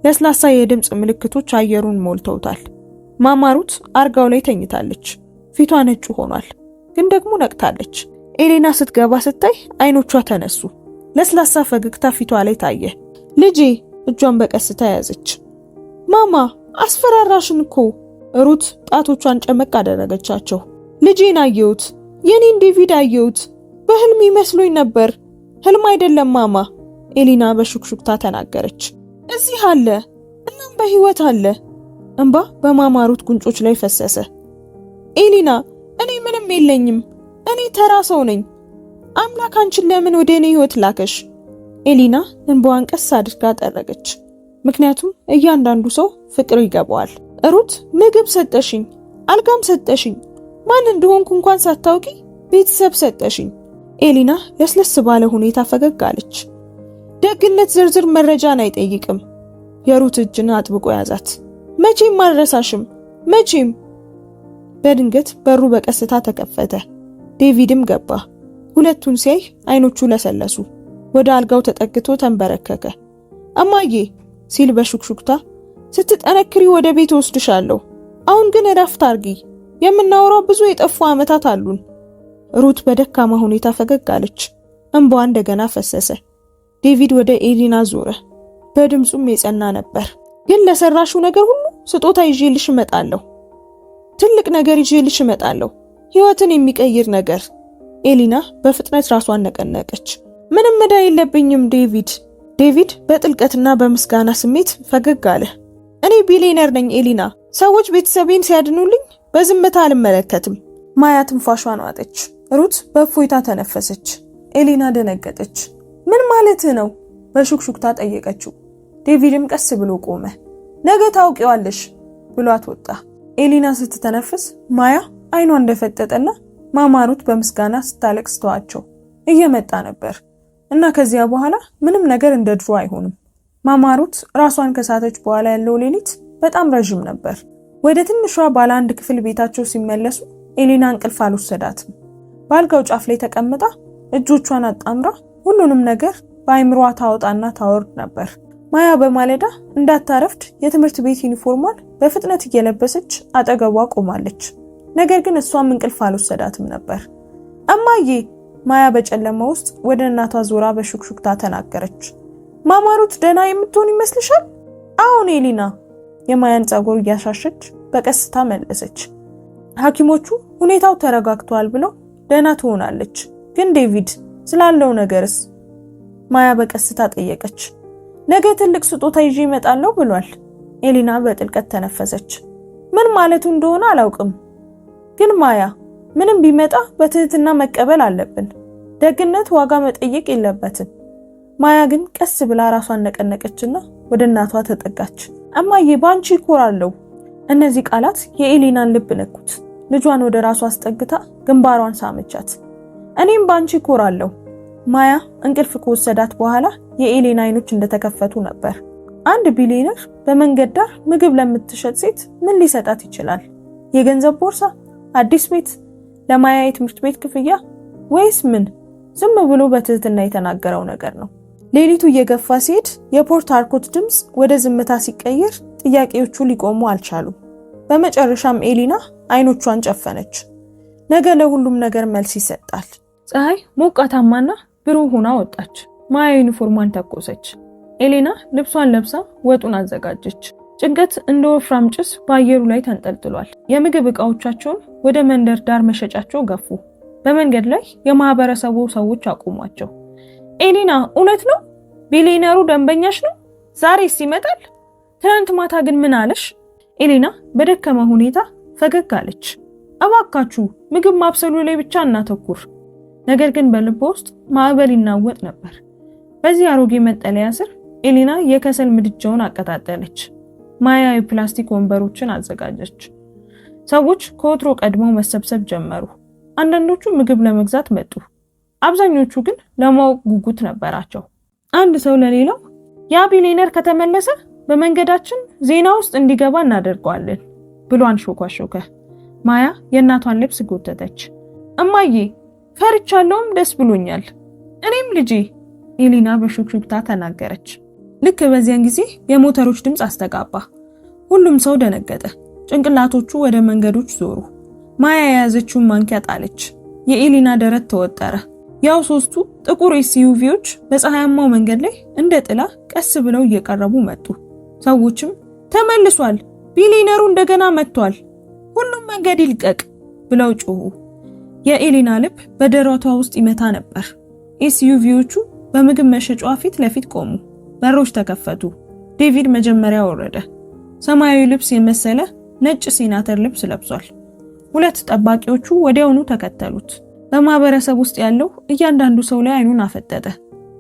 ለስላሳ የድምጽ ምልክቶች አየሩን ሞልተውታል። ማማሩት አርጋው ላይ ተኝታለች። ፊቷ ነጭ ሆኗል፣ ግን ደግሞ ነቅታለች። ኤሌና ስትገባ ስታይ አይኖቿ ተነሱ። ለስላሳ ፈገግታ ፊቷ ላይ ታየ። ልጄ፣ እጇን በቀስታ ያዘች። ማማ አስፈራራሽን እኮ። ሩት ጣቶቿን ጨመቅ አደረገቻቸው። ልጄን አየሁት፣ የኔን ዴቪድ አየሁት። በህልም ይመስሎኝ ነበር። ህልም አይደለም ማማ፣ ኤሊና በሹክሹክታ ተናገረች። እዚህ አለ፣ እናም በህይወት አለ። እንባ በማማሩት ጉንጮች ላይ ፈሰሰ። ኤሊና፣ እኔ ምንም የለኝም። እኔ ተራ ሰው ነኝ። አምላክ አንቺን ለምን ወደ እኔ ህይወት ላከሽ? ኤሊና እንባዋን ቀስ አድርጋ ጠረገች። ምክንያቱም እያንዳንዱ ሰው ፍቅር ይገባዋል። ሩት ምግብ ሰጠሽኝ፣ አልጋም ሰጠሽኝ፣ ማን እንደሆንኩ እንኳን ሳታውቂ ቤተሰብ ሰጠሽኝ። ኤሊና ለስለስ ባለ ሁኔታ ፈገግ አለች። ደግነት ዝርዝር መረጃን አይጠይቅም። የሩት እጅን አጥብቆ ያዛት። መቼም አልረሳሽም፣ መቼም። በድንገት በሩ በቀስታ ተከፈተ። ዴቪድም ገባ። ሁለቱን ሲያይ አይኖቹ ለሰለሱ። ወደ አልጋው ተጠግቶ ተንበረከከ። እማዬ ሲል በሹክሹክታ፣ ስትጠነክሪ ወደ ቤት ወስድሻለሁ። አሁን ግን እረፍት አርጊ። የምናወራው ብዙ የጠፉ ዓመታት አሉን። ሩት በደካማ ሁኔታ ፈገግ አለች። እንባዋ እንደገና ፈሰሰ። ዴቪድ ወደ ኤሊና ዞረ። በድምጹም የጸና ነበር። ግን ለሰራሽው ነገር ሁሉ ስጦታ ይዤልሽ እመጣለሁ። ትልቅ ነገር ይዤልሽ እመጣለሁ። ህይወትን የሚቀይር ነገር። ኤሊና በፍጥነት ራሷን ነቀነቀች። ምንም ዕዳ የለብኝም ዴቪድ። ዴቪድ በጥልቀትና በምስጋና ስሜት ፈገግ አለ። እኔ ቢሊየነር ነኝ ኤሊና። ሰዎች ቤተሰቤን ሲያድኑልኝ በዝምታ አልመለከትም። ማያ ትንፋሿን ዋጠች። ሩት በእፎይታ ተነፈሰች። ኤሊና ደነገጠች። ምን ማለትህ ነው? በሹክሹክታ ጠየቀችው። ዴቪድም ቀስ ብሎ ቆመ። ነገ ታውቂዋለሽ ብሏት ወጣ። ኤሊና ስትተነፍስ ማያ አይኗ እንደፈጠጠና ማማሩት በምስጋና ስታለቅስ ተዋቸው። እየመጣ ነበር እና ከዚያ በኋላ ምንም ነገር እንደ ድሮ አይሆንም። ማማሩት ራሷን ከሳተች በኋላ ያለው ሌሊት በጣም ረጅም ነበር። ወደ ትንሿ ባለ አንድ ክፍል ቤታቸው ሲመለሱ ኤሊና እንቅልፍ አልወሰዳትም። በአልጋው ጫፍ ላይ ተቀምጣ እጆቿን አጣምራ ሁሉንም ነገር በአይምሯ ታወጣና ታወርድ ነበር። ማያ በማለዳ እንዳታረፍድ የትምህርት ቤት ዩኒፎርሟን በፍጥነት እየለበሰች አጠገቧ ቆማለች። ነገር ግን እሷም እንቅልፍ አልወሰዳትም ነበር። እማዬ ማያ በጨለማ ውስጥ ወደ እናቷ ዞራ በሹክሹክታ ተናገረች። ማማሩት ደህና የምትሆን ይመስልሻል? አሁን ኤሊና የማያን ጸጉር እያሻሸች በቀስታ መለሰች። ሐኪሞቹ ሁኔታው ተረጋግቷል ብለው ደህና ትሆናለች፣ ግን ዴቪድ ስላለው ነገርስ? ማያ በቀስታ ጠየቀች። ነገ ትልቅ ስጦታ ይዤ እመጣለሁ ብሏል። ኤሊና በጥልቀት ተነፈሰች። ምን ማለቱ እንደሆነ አላውቅም፣ ግን ማያ ምንም ቢመጣ በትህትና መቀበል አለብን። ደግነት ዋጋ መጠየቅ የለበትም። ማያ ግን ቀስ ብላ ራሷን ነቀነቀችና ወደ እናቷ ተጠጋች። እማዬ ባንቺ እኮራለሁ። እነዚህ ቃላት የኤሊናን ልብ ነኩት። ልጇን ወደ ራሷ አስጠግታ ግንባሯን ሳመቻት። እኔም ባንቺ እኮራለሁ። ማያ እንቅልፍ ከወሰዳት በኋላ የኤሊና አይኖች እንደተከፈቱ ነበር። አንድ ቢሊየነር በመንገድ ዳር ምግብ ለምትሸጥ ሴት ምን ሊሰጣት ይችላል? የገንዘብ ቦርሳ፣ አዲስ ቤት፣ ለማያ የትምህርት ቤት ክፍያ ወይስ ምን? ዝም ብሎ በትህትና የተናገረው ነገር ነው። ሌሊቱ እየገፋ ሲሄድ የፖርት ሃርኮርት ድምጽ ወደ ዝምታ ሲቀየር ጥያቄዎቹ ሊቆሙ አልቻሉም። በመጨረሻም ኤሊና አይኖቿን ጨፈነች። ነገ ለሁሉም ነገር መልስ ይሰጣል። ፀሐይ ሞቃታማና ብሩህ ሆና ወጣች። ማያ ዩኒፎርሟን ተኮሰች። ኤሊና ልብሷን ለብሳ ወጡን አዘጋጀች። ጭንቀት እንደ ወፍራም ጭስ በአየሩ ላይ ተንጠልጥሏል። የምግብ ዕቃዎቻቸውን ወደ መንደር ዳር መሸጫቸው ገፉ። በመንገድ ላይ የማህበረሰቡ ሰዎች አቆሟቸው። ኤሊና እውነት ነው? ቢሊየነሩ ደንበኛሽ ነው? ዛሬስ ይመጣል? ትናንት ማታ ግን ምን አለሽ? ኤሊና በደከመ ሁኔታ ፈገግ አለች። እባካችሁ ምግብ ማብሰሉ ላይ ብቻ እናተኩር። ነገር ግን በልቧ ውስጥ ማዕበል ይናወጥ ነበር። በዚህ አሮጌ መጠለያ ስር ኤሊና የከሰል ምድጃውን አቀጣጠለች። ማያ የፕላስቲክ ወንበሮችን አዘጋጀች። ሰዎች ከወትሮ ቀድመው መሰብሰብ ጀመሩ። አንዳንዶቹ ምግብ ለመግዛት መጡ። አብዛኞቹ ግን ለማወቅ ጉጉት ነበራቸው። አንድ ሰው ለሌላው ያ ቢሊየነር ከተመለሰ በመንገዳችን ዜና ውስጥ እንዲገባ እናደርገዋለን ብሎ አንሾኳሾከ። ማያ የእናቷን ልብስ ጎተተች። እማዬ ፈርቻለሁም ደስ ብሎኛል። እኔም ልጄ ኤሊና በሹክሹክታ ተናገረች። ልክ በዚያን ጊዜ የሞተሮች ድምጽ አስተጋባ። ሁሉም ሰው ደነገጠ። ጭንቅላቶቹ ወደ መንገዶች ዞሩ። ማያ የያዘችውን ማንኪያ ጣለች። የኤሊና ደረት ተወጠረ። ያው ሶስቱ ጥቁር ኤስዩቪዎች በፀሐያማው መንገድ ላይ እንደ ጥላ ቀስ ብለው እየቀረቡ መጡ። ሰዎችም ተመልሷል፣ ቢሊየነሩ እንደገና መጥቷል፣ ሁሉም መንገድ ይልቀቅ ብለው ጮሁ። የኤሊና ልብ በደረቷ ውስጥ ይመታ ነበር። ኤስዩቪዎቹ በምግብ መሸጫዋ ፊት ለፊት ቆሙ። በሮች ተከፈቱ። ዴቪድ መጀመሪያ ወረደ። ሰማያዊ ልብስ የመሰለ ነጭ ሴናተር ልብስ ለብሷል። ሁለት ጠባቂዎቹ ወዲያውኑ ተከተሉት። በማህበረሰብ ውስጥ ያለው እያንዳንዱ ሰው ላይ አይኑን አፈጠጠ።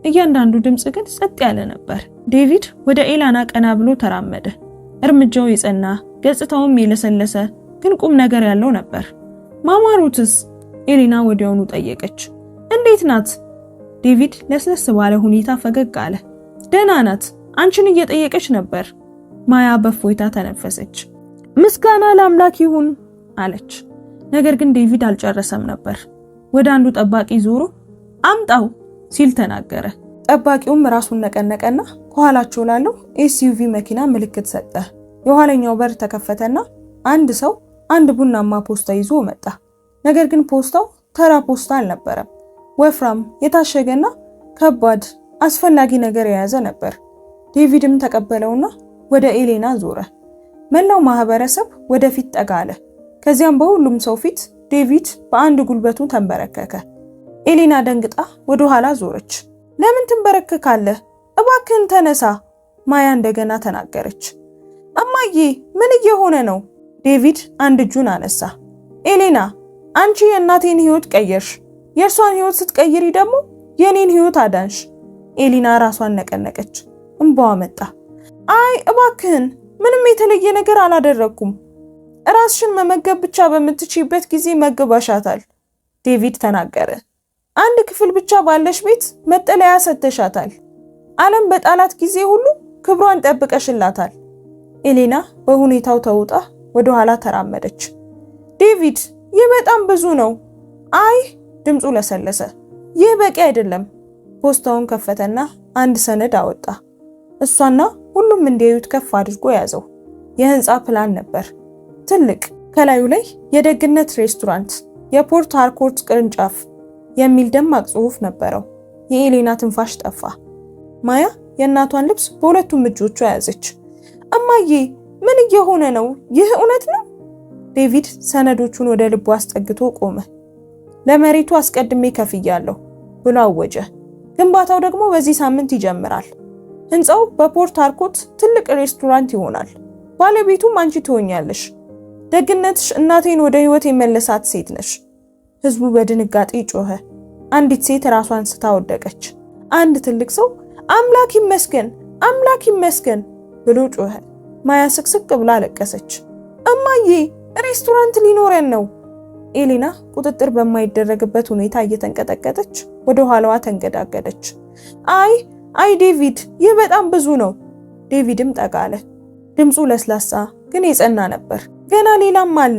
እያንዳንዱ ድምጽ ግን ጸጥ ያለ ነበር። ዴቪድ ወደ ኤላና ቀና ብሎ ተራመደ። እርምጃው የጸና ገጽታውም የለሰለሰ ግን ቁም ነገር ያለው ነበር። ማማሩትስ? ኤሊና ወዲያውኑ ጠየቀች። እንዴት ናት? ዴቪድ ለስለስ ባለ ሁኔታ ፈገግ አለ። ደህና ናት፣ አንቺን እየጠየቀች ነበር። ማያ በእፎይታ ተነፈሰች። ምስጋና ለአምላክ ይሁን አለች። ነገር ግን ዴቪድ አልጨረሰም ነበር። ወደ አንዱ ጠባቂ ዞሮ አምጣው ሲል ተናገረ። ጠባቂውም ራሱን ነቀነቀና ከኋላቸው ላለው ኤስዩቪ መኪና ምልክት ሰጠ። የኋለኛው በር ተከፈተና አንድ ሰው አንድ ቡናማ ፖስታ ይዞ መጣ። ነገር ግን ፖስታው ተራ ፖስታ አልነበረም። ወፍራም፣ የታሸገና ከባድ አስፈላጊ ነገር የያዘ ነበር። ዴቪድም ተቀበለውና ወደ ኤሊና ዞረ። መላው ማህበረሰብ ወደፊት ጠጋ አለ። ከዚያም በሁሉም ሰው ፊት ዴቪድ በአንድ ጉልበቱ ተንበረከከ። ኤሊና ደንግጣ ወደ ኋላ ዞረች። ለምን ትንበረከካለህ? እባክህን ተነሳ፣ ማያ እንደገና ተናገረች። እማዬ ምን እየሆነ ነው? ዴቪድ አንድ እጁን አነሳ። ኤሊና አንቺ የእናቴን ህይወት ቀየርሽ፣ የእርሷን ህይወት ስትቀይሪ ደግሞ የኔን ህይወት አዳንሽ። ኤሊና ራሷን ነቀነቀች። እንባዋ መጣ። አይ እባክህን፣ ምንም የተለየ ነገር አላደረኩም። ራስሽን መመገብ ብቻ በምትችይበት ጊዜ መግባሻታል፣ ዴቪድ ተናገረ። አንድ ክፍል ብቻ ባለሽ ቤት መጠለያ ሰጥተሻታል። ዓለም በጣላት ጊዜ ሁሉ ክብሯን ጠብቀሽላታል። ኤሊና በሁኔታው ተውጣ ወደ ኋላ ተራመደች። ዴቪድ ይህ በጣም ብዙ ነው። አይ ድምፁ ለሰለሰ። ይህ በቂ አይደለም። ፖስታውን ከፈተና አንድ ሰነድ አወጣ። እሷና ሁሉም እንዲያዩት ከፍ አድርጎ ያዘው። የህንፃ ፕላን ነበር፣ ትልቅ። ከላዩ ላይ የደግነት ሬስቶራንት፣ የፖርት ሃርኮርት ቅርንጫፍ፣ የሚል ደማቅ ጽሑፍ ነበረው። የኤሌና ትንፋሽ ጠፋ። ማያ የእናቷን ልብስ በሁለቱም እጆቿ ያዘች። እማዬ ምን እየሆነ ነው? ይህ እውነት ነው? ዴቪድ ሰነዶቹን ወደ ልቡ አስጠግቶ ቆመ። ለመሬቱ አስቀድሜ ከፍያለሁ ብሎ አወጀ። ግንባታው ደግሞ በዚህ ሳምንት ይጀምራል። ህንጻው በፖርት ሃርኮርት ትልቅ ሬስቶራንት ይሆናል። ባለቤቱም አንቺ ትሆኛለሽ። ደግነትሽ እናቴን ወደ ህይወት የመለሳት ሴት ነሽ። ህዝቡ በድንጋጤ ጮኸ። አንዲት ሴት ራሷን ስታ ወደቀች። አንድ ትልቅ ሰው አምላክ ይመስገን፣ አምላክ ይመስገን ብሎ ጮኸ። ማያ ስቅስቅ ብላ አለቀሰች። እማዬ ሬስቶራንት ሊኖረን ነው። ኤሌና ቁጥጥር በማይደረግበት ሁኔታ እየተንቀጠቀጠች ወደ ኋላዋ ተንገዳገደች። አይ ዴቪድ፣ ይህ በጣም ብዙ ነው። ዴቪድም ጠጋለ። ድምፁ ለስላሳ ግን የጸና ነበር። ገና ሌላም አለ።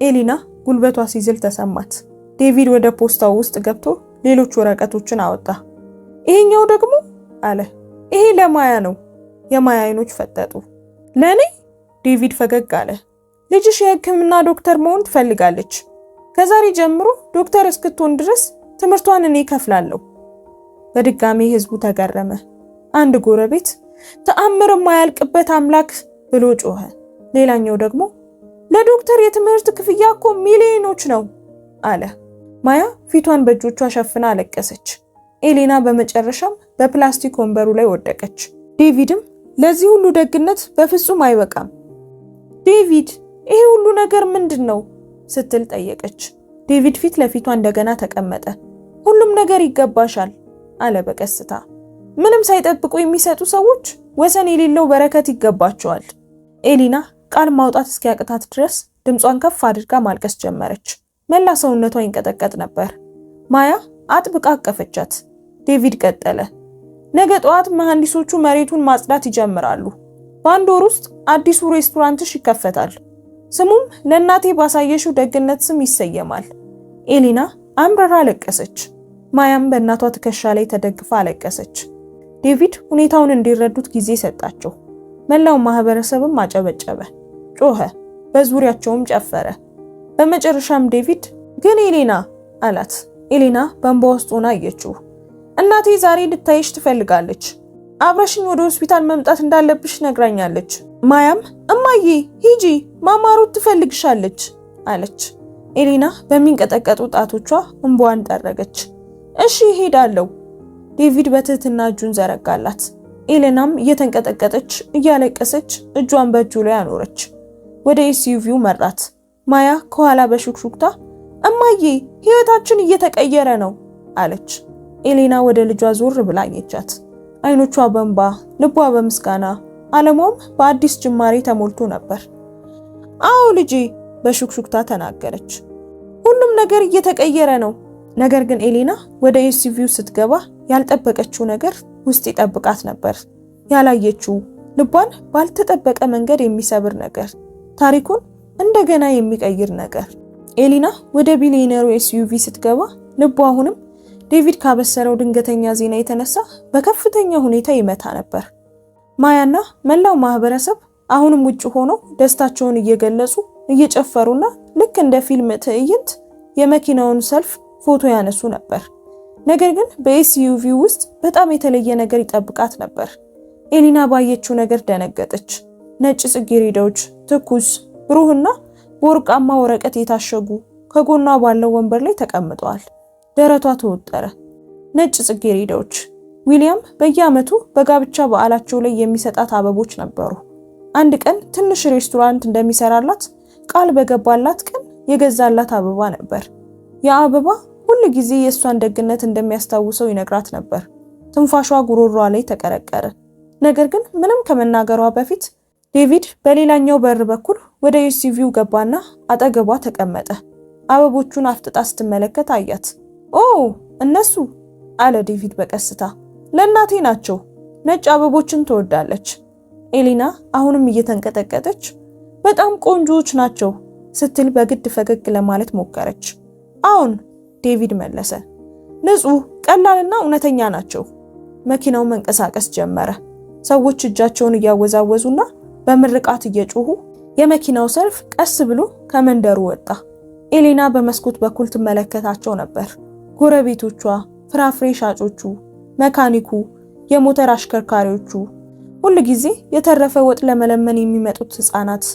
ኤሌና ጉልበቷ ሲዝል ተሰማት። ዴቪድ ወደ ፖስታው ውስጥ ገብቶ ሌሎች ወረቀቶችን አወጣ። ይሄኛው ደግሞ አለ። ይሄ ለማያ ነው። የማያ አይኖች ፈጠጡ። ለኔ? ዴቪድ ፈገግ አለ። ልጅሽ የሕክምና ዶክተር መሆን ትፈልጋለች። ከዛሬ ጀምሮ ዶክተር እስክትሆን ድረስ ትምህርቷን እኔ ከፍላለሁ። በድጋሚ ህዝቡ ተገረመ። አንድ ጎረቤት ተአምር የማያልቅበት አምላክ ብሎ ጮኸ። ሌላኛው ደግሞ ለዶክተር የትምህርት ክፍያ እኮ ሚሊዮኖች ነው አለ። ማያ ፊቷን በእጆቿ ሸፍና አለቀሰች። ኤሌና በመጨረሻም በፕላስቲክ ወንበሩ ላይ ወደቀች። ዴቪድም ለዚህ ሁሉ ደግነት በፍጹም አይበቃም። ዴቪድ ይሄ ሁሉ ነገር ምንድነው ስትል ጠየቀች። ዴቪድ ፊት ለፊቷ እንደገና ተቀመጠ። ሁሉም ነገር ይገባሻል አለ በቀስታ። ምንም ሳይጠብቁ የሚሰጡ ሰዎች ወሰን የሌለው በረከት ይገባቸዋል። ኤሌና ቃል ማውጣት እስኪያቅታት ድረስ ድምጿን ከፍ አድርጋ ማልቀስ ጀመረች። መላ ሰውነቷ ይንቀጠቀጥ ነበር። ማያ አጥብቃ አቀፈቻት። ዴቪድ ቀጠለ። ነገ ጠዋት መሐንዲሶቹ መሬቱን ማጽዳት ይጀምራሉ። በአንድ ወር ውስጥ አዲሱ ሬስቶራንትሽ ይከፈታል። ስሙም ለእናቴ ባሳየሽው ደግነት ስም ይሰየማል። ኤሌና አምረራ አለቀሰች። ማያም በእናቷ ትከሻ ላይ ተደግፋ አለቀሰች። ዴቪድ ሁኔታውን እንዲረዱት ጊዜ ሰጣቸው። መላው ማህበረሰብም አጨበጨበ፣ ጮኸ፣ በዙሪያቸውም ጨፈረ። በመጨረሻም ዴቪድ ግን ኤሌና አላት። ኤሌና በእንባ ውስጥ ሆና አየችው። እናቴ ዛሬ ልታይሽ ትፈልጋለች። አብረሽኝ ወደ ሆስፒታል መምጣት እንዳለብሽ ነግራኛለች። ማያም እማዬ ሂጂ፣ ማማሩት ትፈልግሻለች አለች። ኤሌና በሚንቀጠቀጡ ጣቶቿ እንባዋን ጠረገች። እሺ እሄዳለሁ። ዴቪድ በትህትና እጁን ዘረጋላት። ኤሌናም እየተንቀጠቀጠች እያለቀሰች እጇን በእጁ ላይ አኖረች። ወደ ኤስዩቪው መራት። ማያ ከኋላ በሹክሹክታ እማዬ ህይወታችን እየተቀየረ ነው አለች። ኤሌና ወደ ልጇ ዞር ብላ አየቻት። አይኖቿ በእንባ ልቧ በምስጋና ዓለሟም በአዲስ ጅማሬ ተሞልቶ ነበር። አዎ ልጄ በሹክሹክታ ተናገረች። ሁሉም ነገር እየተቀየረ ነው። ነገር ግን ኤሌና ወደ ኤስዩቪው ስትገባ ያልጠበቀችው ነገር ውስጥ ይጠብቃት ነበር። ያላየችው ልቧን ባልተጠበቀ መንገድ የሚሰብር ነገር፣ ታሪኩን እንደገና የሚቀይር ነገር። ኤሌና ወደ ቢሊዮነሩ ኤስዩቪ ስትገባ ልቧ አሁንም ዴቪድ ካበሰረው ድንገተኛ ዜና የተነሳ በከፍተኛ ሁኔታ ይመታ ነበር። ማያና መላው ማህበረሰብ አሁንም ውጭ ሆነው ደስታቸውን እየገለጹ እየጨፈሩና ልክ እንደ ፊልም ትዕይንት የመኪናውን ሰልፍ ፎቶ ያነሱ ነበር። ነገር ግን በኤስዩቪ ውስጥ በጣም የተለየ ነገር ይጠብቃት ነበር። ኤሌና ባየችው ነገር ደነገጠች። ነጭ ጽጌረዳዎች ትኩስ ብሩህና በወርቃማ ወረቀት የታሸጉ ከጎኗ ባለው ወንበር ላይ ተቀምጠዋል። ደረቷ ተወጠረ። ነጭ ጽጌረዳዎች ዊሊያም በየዓመቱ በጋብቻ በዓላቸው ላይ የሚሰጣት አበቦች ነበሩ። አንድ ቀን ትንሽ ሬስቶራንት እንደሚሰራላት ቃል በገባላት ቀን የገዛላት አበባ ነበር። ያ አበባ ሁሉ ጊዜ የእሷን ደግነት እንደሚያስታውሰው ይነግራት ነበር። ትንፋሿ ጉሮሯ ላይ ተቀረቀረ። ነገር ግን ምንም ከመናገሯ በፊት ዴቪድ በሌላኛው በር በኩል ወደ ኤስዩቪው ገባና አጠገቧ ተቀመጠ። አበቦቹን አፍጥጣ ስትመለከት አያት። ኦ እነሱ አለ ዴቪድ በቀስታ። ለእናቴ ናቸው። ነጭ አበቦችን ትወዳለች። ኤሌና አሁንም እየተንቀጠቀጠች በጣም ቆንጆዎች ናቸው ስትል በግድ ፈገግ ለማለት ሞከረች። አሁን ዴቪድ መለሰ። ንጹህ፣ ቀላልና እውነተኛ ናቸው። መኪናው መንቀሳቀስ ጀመረ። ሰዎች እጃቸውን እያወዛወዙና በምርቃት እየጮሁ የመኪናው ሰልፍ ቀስ ብሎ ከመንደሩ ወጣ። ኤሌና በመስኮት በኩል ትመለከታቸው ነበር። ጎረቤቶቿ፣ ፍራፍሬ ሻጮቹ፣ መካኒኩ፣ የሞተር አሽከርካሪዎቹ፣ ሁሉ ጊዜ የተረፈ ወጥ ለመለመን የሚመጡት ህፃናት።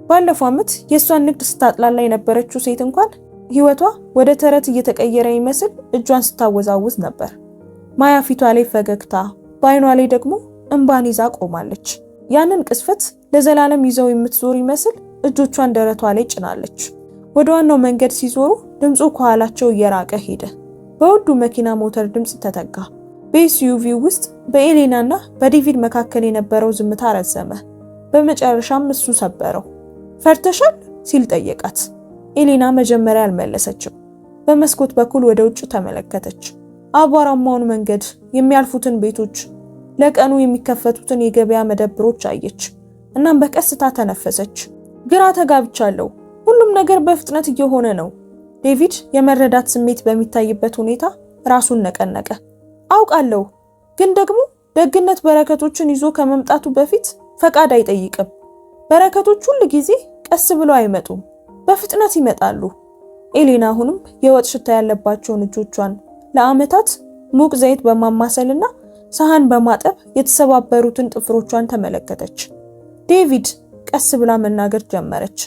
ባለፈው ዓመት የሷን ንግድ ስታጥላላ የነበረችው ሴት እንኳን ህይወቷ ወደ ተረት እየተቀየረ ይመስል እጇን ስታወዛውዝ ነበር። ማያ ፊቷ ላይ ፈገግታ፣ በአይኗ ላይ ደግሞ እንባን ይዛ ቆማለች። ያንን ቅስፈት ለዘላለም ይዘው የምትዞር ይመስል እጆቿን ደረቷ ላይ ጭናለች። ወደ ዋናው መንገድ ሲዞሩ ድምፁ ከኋላቸው እየራቀ ሄደ። በውዱ መኪና ሞተር ድምፅ ተተጋ። በኤስዩቪው ውስጥ በኤሌናና በዴቪድ መካከል የነበረው ዝምታ ረዘመ። በመጨረሻም እሱ ሰበረው። ፈርተሻል ሲል ጠየቃት። ኤሌና መጀመሪያ አልመለሰችም። በመስኮት በኩል ወደ ውጭ ተመለከተች። አቧራማውን መንገድ፣ የሚያልፉትን ቤቶች፣ ለቀኑ የሚከፈቱትን የገበያ መደብሮች አየች። እናም በቀስታ ተነፈሰች። ግራ ተጋብቻለሁ። ሁሉም ነገር በፍጥነት እየሆነ ነው። ዴቪድ የመረዳት ስሜት በሚታይበት ሁኔታ ራሱን ነቀነቀ። አውቃለሁ፣ ግን ደግሞ ደግነት በረከቶችን ይዞ ከመምጣቱ በፊት ፈቃድ አይጠይቅም። በረከቶች ሁሉ ጊዜ ቀስ ብለው አይመጡም፣ በፍጥነት ይመጣሉ። ኤሌና አሁንም የወጥ ሽታ ያለባቸውን እጆቿን ለዓመታት ሙቅ ዘይት በማማሰልና ሳህን በማጠብ የተሰባበሩትን ጥፍሮቿን ተመለከተች። ዴቪድ ቀስ ብላ መናገር ጀመረች።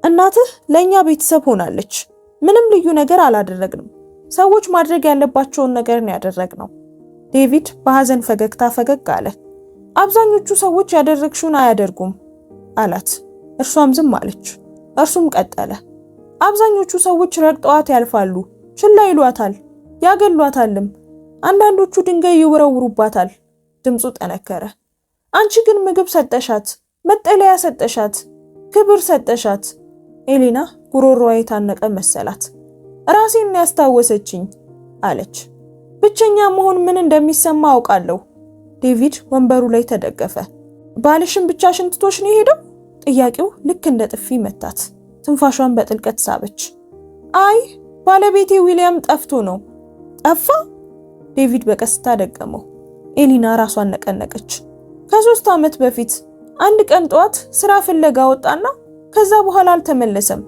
እናትህ ለኛ ቤተሰብ ሆናለች። ምንም ልዩ ነገር አላደረግንም። ሰዎች ማድረግ ያለባቸውን ነገር ነው ያደረግነው። ዴቪድ በሐዘን ፈገግታ ፈገግ አለ። አብዛኞቹ ሰዎች ያደረግሽውን አያደርጉም አላት። እርሷም ዝም አለች። እርሱም ቀጠለ። አብዛኞቹ ሰዎች ረግጠዋት ያልፋሉ፣ ችላ ይሏታል፣ ያገሏታልም። አንዳንዶቹ ድንጋይ ይወረውሩባታል። ድምፁ ጠነከረ። አንቺ ግን ምግብ ሰጠሻት፣ መጠለያ ሰጠሻት፣ ክብር ሰጠሻት። ኤሌና ጉሮሮዋ የታነቀ መሰላት። ራሴን ያስታወሰችኝ አለች። ብቸኛ መሆን ምን እንደሚሰማ አውቃለሁ። ዴቪድ ወንበሩ ላይ ተደገፈ። ባልሽን ብቻሽን ትቶሽ ነው የሄደው? ጥያቄው ልክ እንደ ጥፊ መታት። ትንፋሿን በጥልቀት ሳበች። አይ ባለቤቴ ዊሊያም ጠፍቶ ነው። ጠፋ? ዴቪድ በቀስታ ደገመው። ኤሊና ራሷን ነቀነቀች። ከ3 ዓመት በፊት አንድ ቀን ጠዋት ስራ ፍለጋ ወጣና ከዛ በኋላ አልተመለሰም።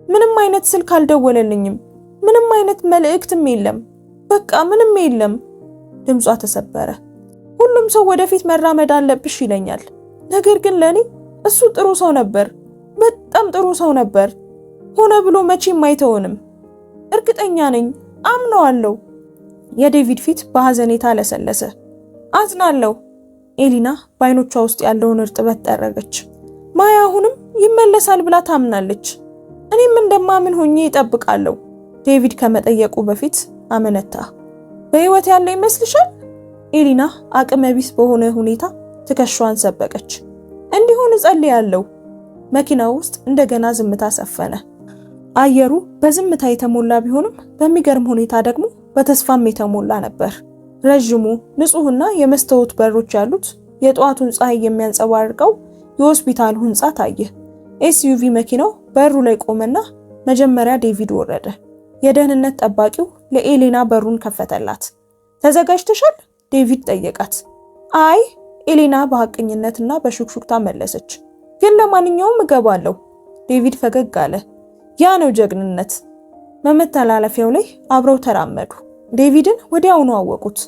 ምንም አይነት ስልክ አልደወለልኝም። ምንም አይነት መልእክትም የለም። በቃ ምንም የለም። ድምጿ ተሰበረ። ሁሉም ሰው ወደፊት መራመድ አለብሽ ይለኛል። ነገር ግን ለኔ እሱ ጥሩ ሰው ነበር። በጣም ጥሩ ሰው ነበር። ሆነ ብሎ መቼም አይተውንም። እርግጠኛ ነኝ፣ አምነዋለሁ። የዴቪድ ፊት በሐዘኔታ ለሰለሰ። አዝናለሁ። ኤሊና በአይኖቿ ውስጥ ያለውን እርጥበት ጠረገች። ማያ አሁንም ይመለሳል ብላ ታምናለች። እኔም እንደማምን ሆኜ ይጠብቃለሁ። ዴቪድ ከመጠየቁ በፊት አመነታ። በህይወት ያለ ይመስልሻል? ኤሊና አቅመ ቢስ በሆነ ሁኔታ ትከሻዋን ሰበቀች። እንዲሆን እጸልያለሁ። መኪናው ውስጥ እንደገና ዝምታ ሰፈነ። አየሩ በዝምታ የተሞላ ቢሆንም በሚገርም ሁኔታ ደግሞ በተስፋም የተሞላ ነበር። ረጅሙ ንጹህና የመስታወት በሮች ያሉት የጧቱን ፀሐይ የሚያንጸባርቀው የሆስፒታሉ ህንጻ ታየ። ኤስዩቪ መኪናው በሩ ላይ ቆመና መጀመሪያ ዴቪድ ወረደ። የደህንነት ጠባቂው ለኤሌና በሩን ከፈተላት። ተዘጋጅተሻል? ዴቪድ ጠየቃት። አይ፣ ኤሌና በሐቀኝነትና በሹክሹክታ መለሰች። ግን ለማንኛውም እገባለሁ። ዴቪድ ፈገግ አለ። ያ ነው ጀግንነት። በመተላለፊያው ላይ አብረው ተራመዱ። ዴቪድን ወዲያውኑ አወቁት።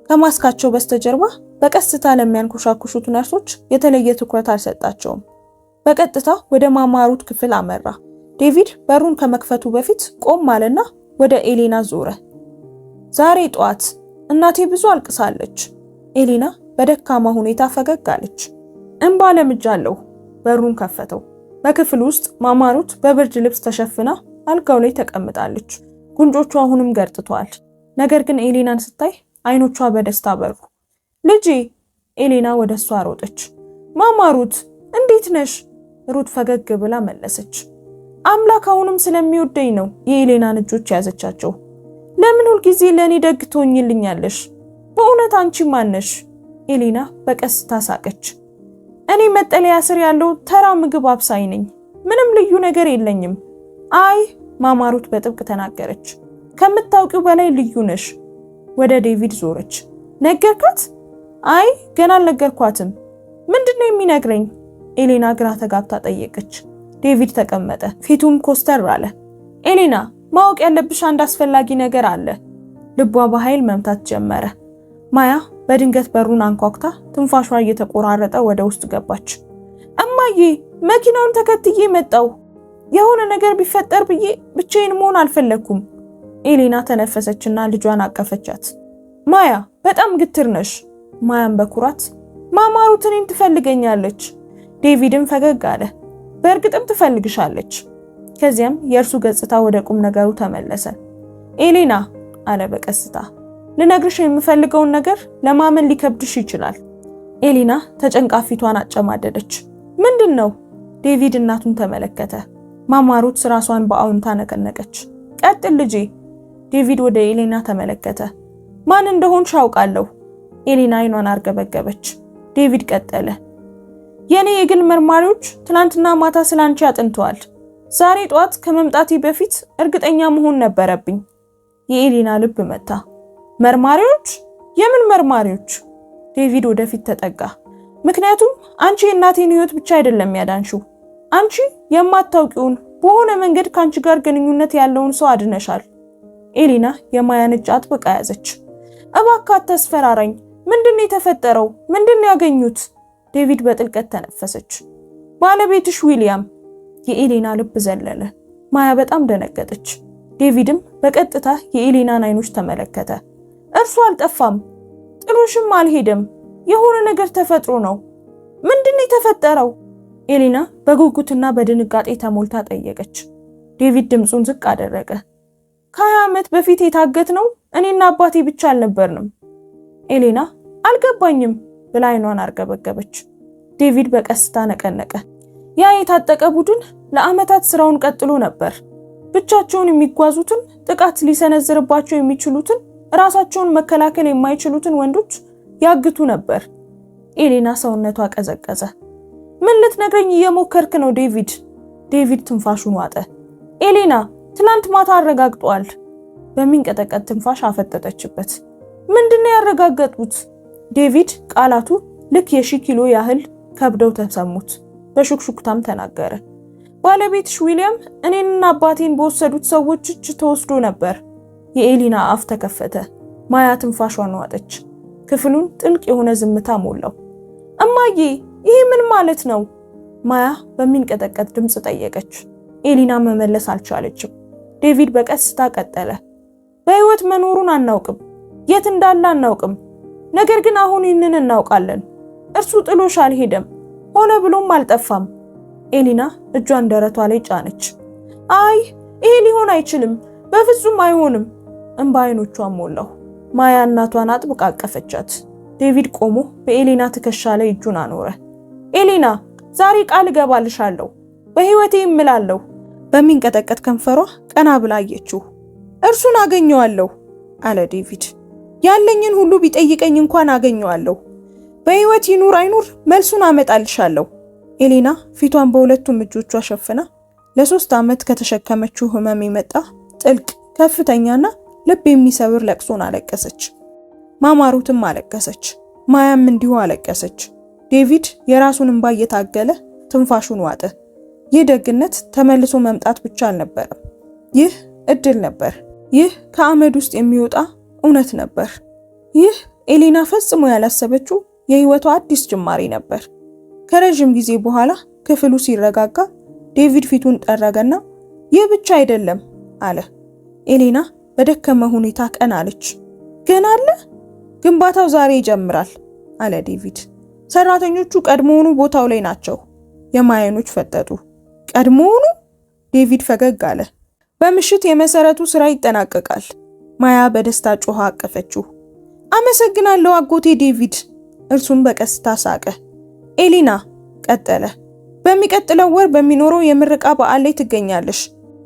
ከማስካቸው በስተጀርባ በቀስታ ለሚያንኮሻኩሹት ነርሶች የተለየ ትኩረት አልሰጣቸውም። በቀጥታ ወደ ማማሩት ክፍል አመራ። ዴቪድ በሩን ከመክፈቱ በፊት ቆም አለና ወደ ኤሌና ዞረ። ዛሬ ጠዋት እናቴ ብዙ አልቅሳለች። ኤሌና በደካማ ሁኔታ ፈገግ አለች። እንባ ለምጃለሁ። በሩን ከፈተው። በክፍል ውስጥ ማማሩት በብርድ ልብስ ተሸፍና አልጋው ላይ ተቀምጣለች። ጉንጮቿ አሁንም ገርጥቷል። ነገር ግን ኤሌናን ስታይ አይኖቿ በደስታ በሩ። ልጄ! ኤሌና ወደሷ ሮጠች። ማማሩት እንዴት ነሽ? ሩት ፈገግ ብላ መለሰች። አምላክ አሁንም ስለሚወደኝ ነው የኤሌናን እጆች ያዘቻቸው። ለምን ሁል ጊዜ ለኔ ደግ ትሆኝልኛለሽ? በእውነት አንቺ ማን ነሽ? ኤሌና በቀስታ ሳቀች። እኔ መጠለያ ስር ያለው ተራ ምግብ አብሳይ ነኝ። ምንም ልዩ ነገር የለኝም። አይ፣ ማማሩት በጥብቅ ተናገረች። ከምታውቂው በላይ ልዩ ነሽ። ወደ ዴቪድ ዞረች። ነገርካት? አይ፣ ገና አልነገርኳትም። ምንድነው የሚነግረኝ? ኤሌና ግራ ተጋብታ ጠየቀች። ዴቪድ ተቀመጠ። ፊቱም ኮስተር አለ። ኤሌና፣ ማወቅ ያለብሽ አንድ አስፈላጊ ነገር አለ። ልቧ በኃይል መምታት ጀመረ። ማያ በድንገት በሩን አንኳኩታ ትንፋሿ እየተቆራረጠ ወደ ውስጥ ገባች። እማዬ፣ መኪናውን ተከትዬ መጣው። የሆነ ነገር ቢፈጠር ብዬ ብቻዬን መሆን አልፈለኩም። ኤሌና ተነፈሰችና ልጇን አቀፈቻት። ማያ፣ በጣም ግትር ነሽ። ማያም በኩራት ማማሩት እኔን ትፈልገኛለች። ዴቪድም ፈገግ አለ። በእርግጥም ትፈልግሻለች። ከዚያም የእርሱ ገጽታ ወደ ቁም ነገሩ ተመለሰ። ኤሌና አለ በቀስታ፣ ልነግርሽ የምፈልገውን ነገር ለማመን ሊከብድሽ ይችላል። ኤሌና ተጨንቃ ፊቷን አጨማደደች። ምንድን ነው? ዴቪድ እናቱን ተመለከተ። ማማሩት ራሷን በአውንታ ነቀነቀች። ቀጥል ልጄ። ዴቪድ ወደ ኤሌና ተመለከተ። ማን እንደሆንሽ አውቃለሁ። ኤሌና አይኗን አርገበገበች። ዴቪድ ቀጠለ። የኔ የግል መርማሪዎች ትናንትና ማታ ስላንቺ አጥንተዋል። ዛሬ ጧት ከመምጣቴ በፊት እርግጠኛ መሆን ነበረብኝ። የኤሌና ልብ መታ። መርማሪዎች? የምን መርማሪዎች? ዴቪድ ወደፊት ተጠጋ። ምክንያቱም አንቺ የእናቴን ሕይወት ብቻ አይደለም ያዳንሽው። አንቺ የማታውቂውን በሆነ መንገድ ካንቺ ጋር ግንኙነት ያለውን ሰው አድነሻል። ኤሌና የማያን እጅ አጥብቃ ያዘች። እባክህ አታስፈራራኝ። ምንድነው የተፈጠረው? ምንድነው ያገኙት? ዴቪድ በጥልቀት ተነፈሰች። ባለቤትሽ ዊሊያም። የኤሌና ልብ ዘለለ። ማያ በጣም ደነገጠች። ዴቪድም በቀጥታ የኤሌናን አይኖች ተመለከተ። እርሱ አልጠፋም፣ ጥሎሽም አልሄደም። የሆነ ነገር ተፈጥሮ ነው። ምንድነው የተፈጠረው? ኤሌና በጉጉትና በድንጋጤ ተሞልታ ጠየቀች። ዴቪድ ድምጹን ዝቅ አደረገ። ከ20 ዓመት በፊት የታገትነው እኔና አባቴ ብቻ አልነበርንም። ኤሌና አልገባኝም ብላ አይኗን አርገበገበች። ዴቪድ በቀስታ ነቀነቀ። ያ የታጠቀ ቡድን ለዓመታት ስራውን ቀጥሎ ነበር። ብቻቸውን የሚጓዙትን፣ ጥቃት ሊሰነዝርባቸው የሚችሉትን፣ ራሳቸውን መከላከል የማይችሉትን ወንዶች ያግቱ ነበር። ኤሌና ሰውነቷ ቀዘቀዘ። ምን ልትነግረኝ እየሞከርክ ነው ዴቪድ? ዴቪድ ትንፋሹን ዋጠ። ኤሌና ትናንት ማታ አረጋግጧል። በሚንቀጠቀጥ ትንፋሽ አፈጠጠችበት። ምንድነው ያረጋገጡት? ዴቪድ ቃላቱ ልክ የ1000 ኪሎ ያህል ከብደው ተሰሙት። በሹክሹክታም ተናገረ። ባለቤትሽ ዊሊያም እኔንና አባቴን በወሰዱት ሰዎች እጅ ተወስዶ ነበር። የኤሌና አፍ ተከፈተ። ማያ ትንፋሿን ዋጠች። ክፍሉን ጥልቅ የሆነ ዝምታ ሞላው። እማዬ፣ ይሄ ምን ማለት ነው? ማያ በሚንቀጠቀጥ ድምጽ ጠየቀች። ኤሌና መመለስ አልቻለችም። ዴቪድ በቀስታ ቀጠለ። በህይወት መኖሩን አናውቅም፣ የት እንዳለ አናውቅም። ነገር ግን አሁን ይህንን እናውቃለን። እርሱ ጥሎሽ አልሄደም፣ ሆነ ብሎም አልጠፋም። ኤሌና እጇን ደረቷ ላይ ጫነች። አይ ይሄ ሊሆን አይችልም፣ በፍጹም አይሆንም። እንባ አይኖቿን ሞላው። ማያ እናቷን አጥብቃ አቀፈቻት። ዴቪድ ቆሞ በኤሌና ትከሻ ላይ እጁን አኖረ። ኤሌና ዛሬ ቃል እገባልሻለሁ፣ በህይወቴ እምላለሁ። በሚንቀጠቀጥ ከንፈሯ ቀና ብላ አየችው። እርሱን አገኘዋለሁ አለ ዴቪድ። ያለኝን ሁሉ ቢጠይቀኝ እንኳን አገኘዋለሁ። በህይወት ይኑር አይኑር መልሱን አመጣልሻለሁ። ኤሌና ፊቷን በሁለቱም እጆቿ ሸፍና ለ3 ዓመት ከተሸከመችው ህመም የመጣ ጥልቅ ከፍተኛና ልብ የሚሰብር ለቅሶን አለቀሰች። ማማሩትም አለቀሰች። ማያም እንዲሁ አለቀሰች። ዴቪድ የራሱን እንባ እየታገለ ትንፋሹን ዋጠ። ይህ ደግነት ተመልሶ መምጣት ብቻ አልነበረም። ይህ እድል ነበር። ይህ ከአመድ ውስጥ የሚወጣ እውነት ነበር። ይህ ኤሌና ፈጽሞ ያላሰበችው የህይወቷ አዲስ ጅማሬ ነበር። ከረጅም ጊዜ በኋላ ክፍሉ ሲረጋጋ ዴቪድ ፊቱን ጠረገና ይህ ብቻ አይደለም አለ። ኤሌና በደከመ ሁኔታ ቀና አለች። ገና አለ? ግንባታው ዛሬ ይጀምራል አለ ዴቪድ። ሰራተኞቹ ቀድሞውኑ ቦታው ላይ ናቸው። የማያኖች ፈጠጡ። ቀድሞውኑ? ዴቪድ ፈገግ አለ። በምሽት የመሰረቱ ስራ ይጠናቀቃል። ማያ በደስታ ጮሃ አቀፈችው። አመሰግናለሁ አጎቴ ዴቪድ። እርሱም በቀስታ ሳቀ። ኤሌና ቀጠለ። በሚቀጥለው ወር በሚኖረው የምረቃ በዓል ላይ ትገኛለሽ።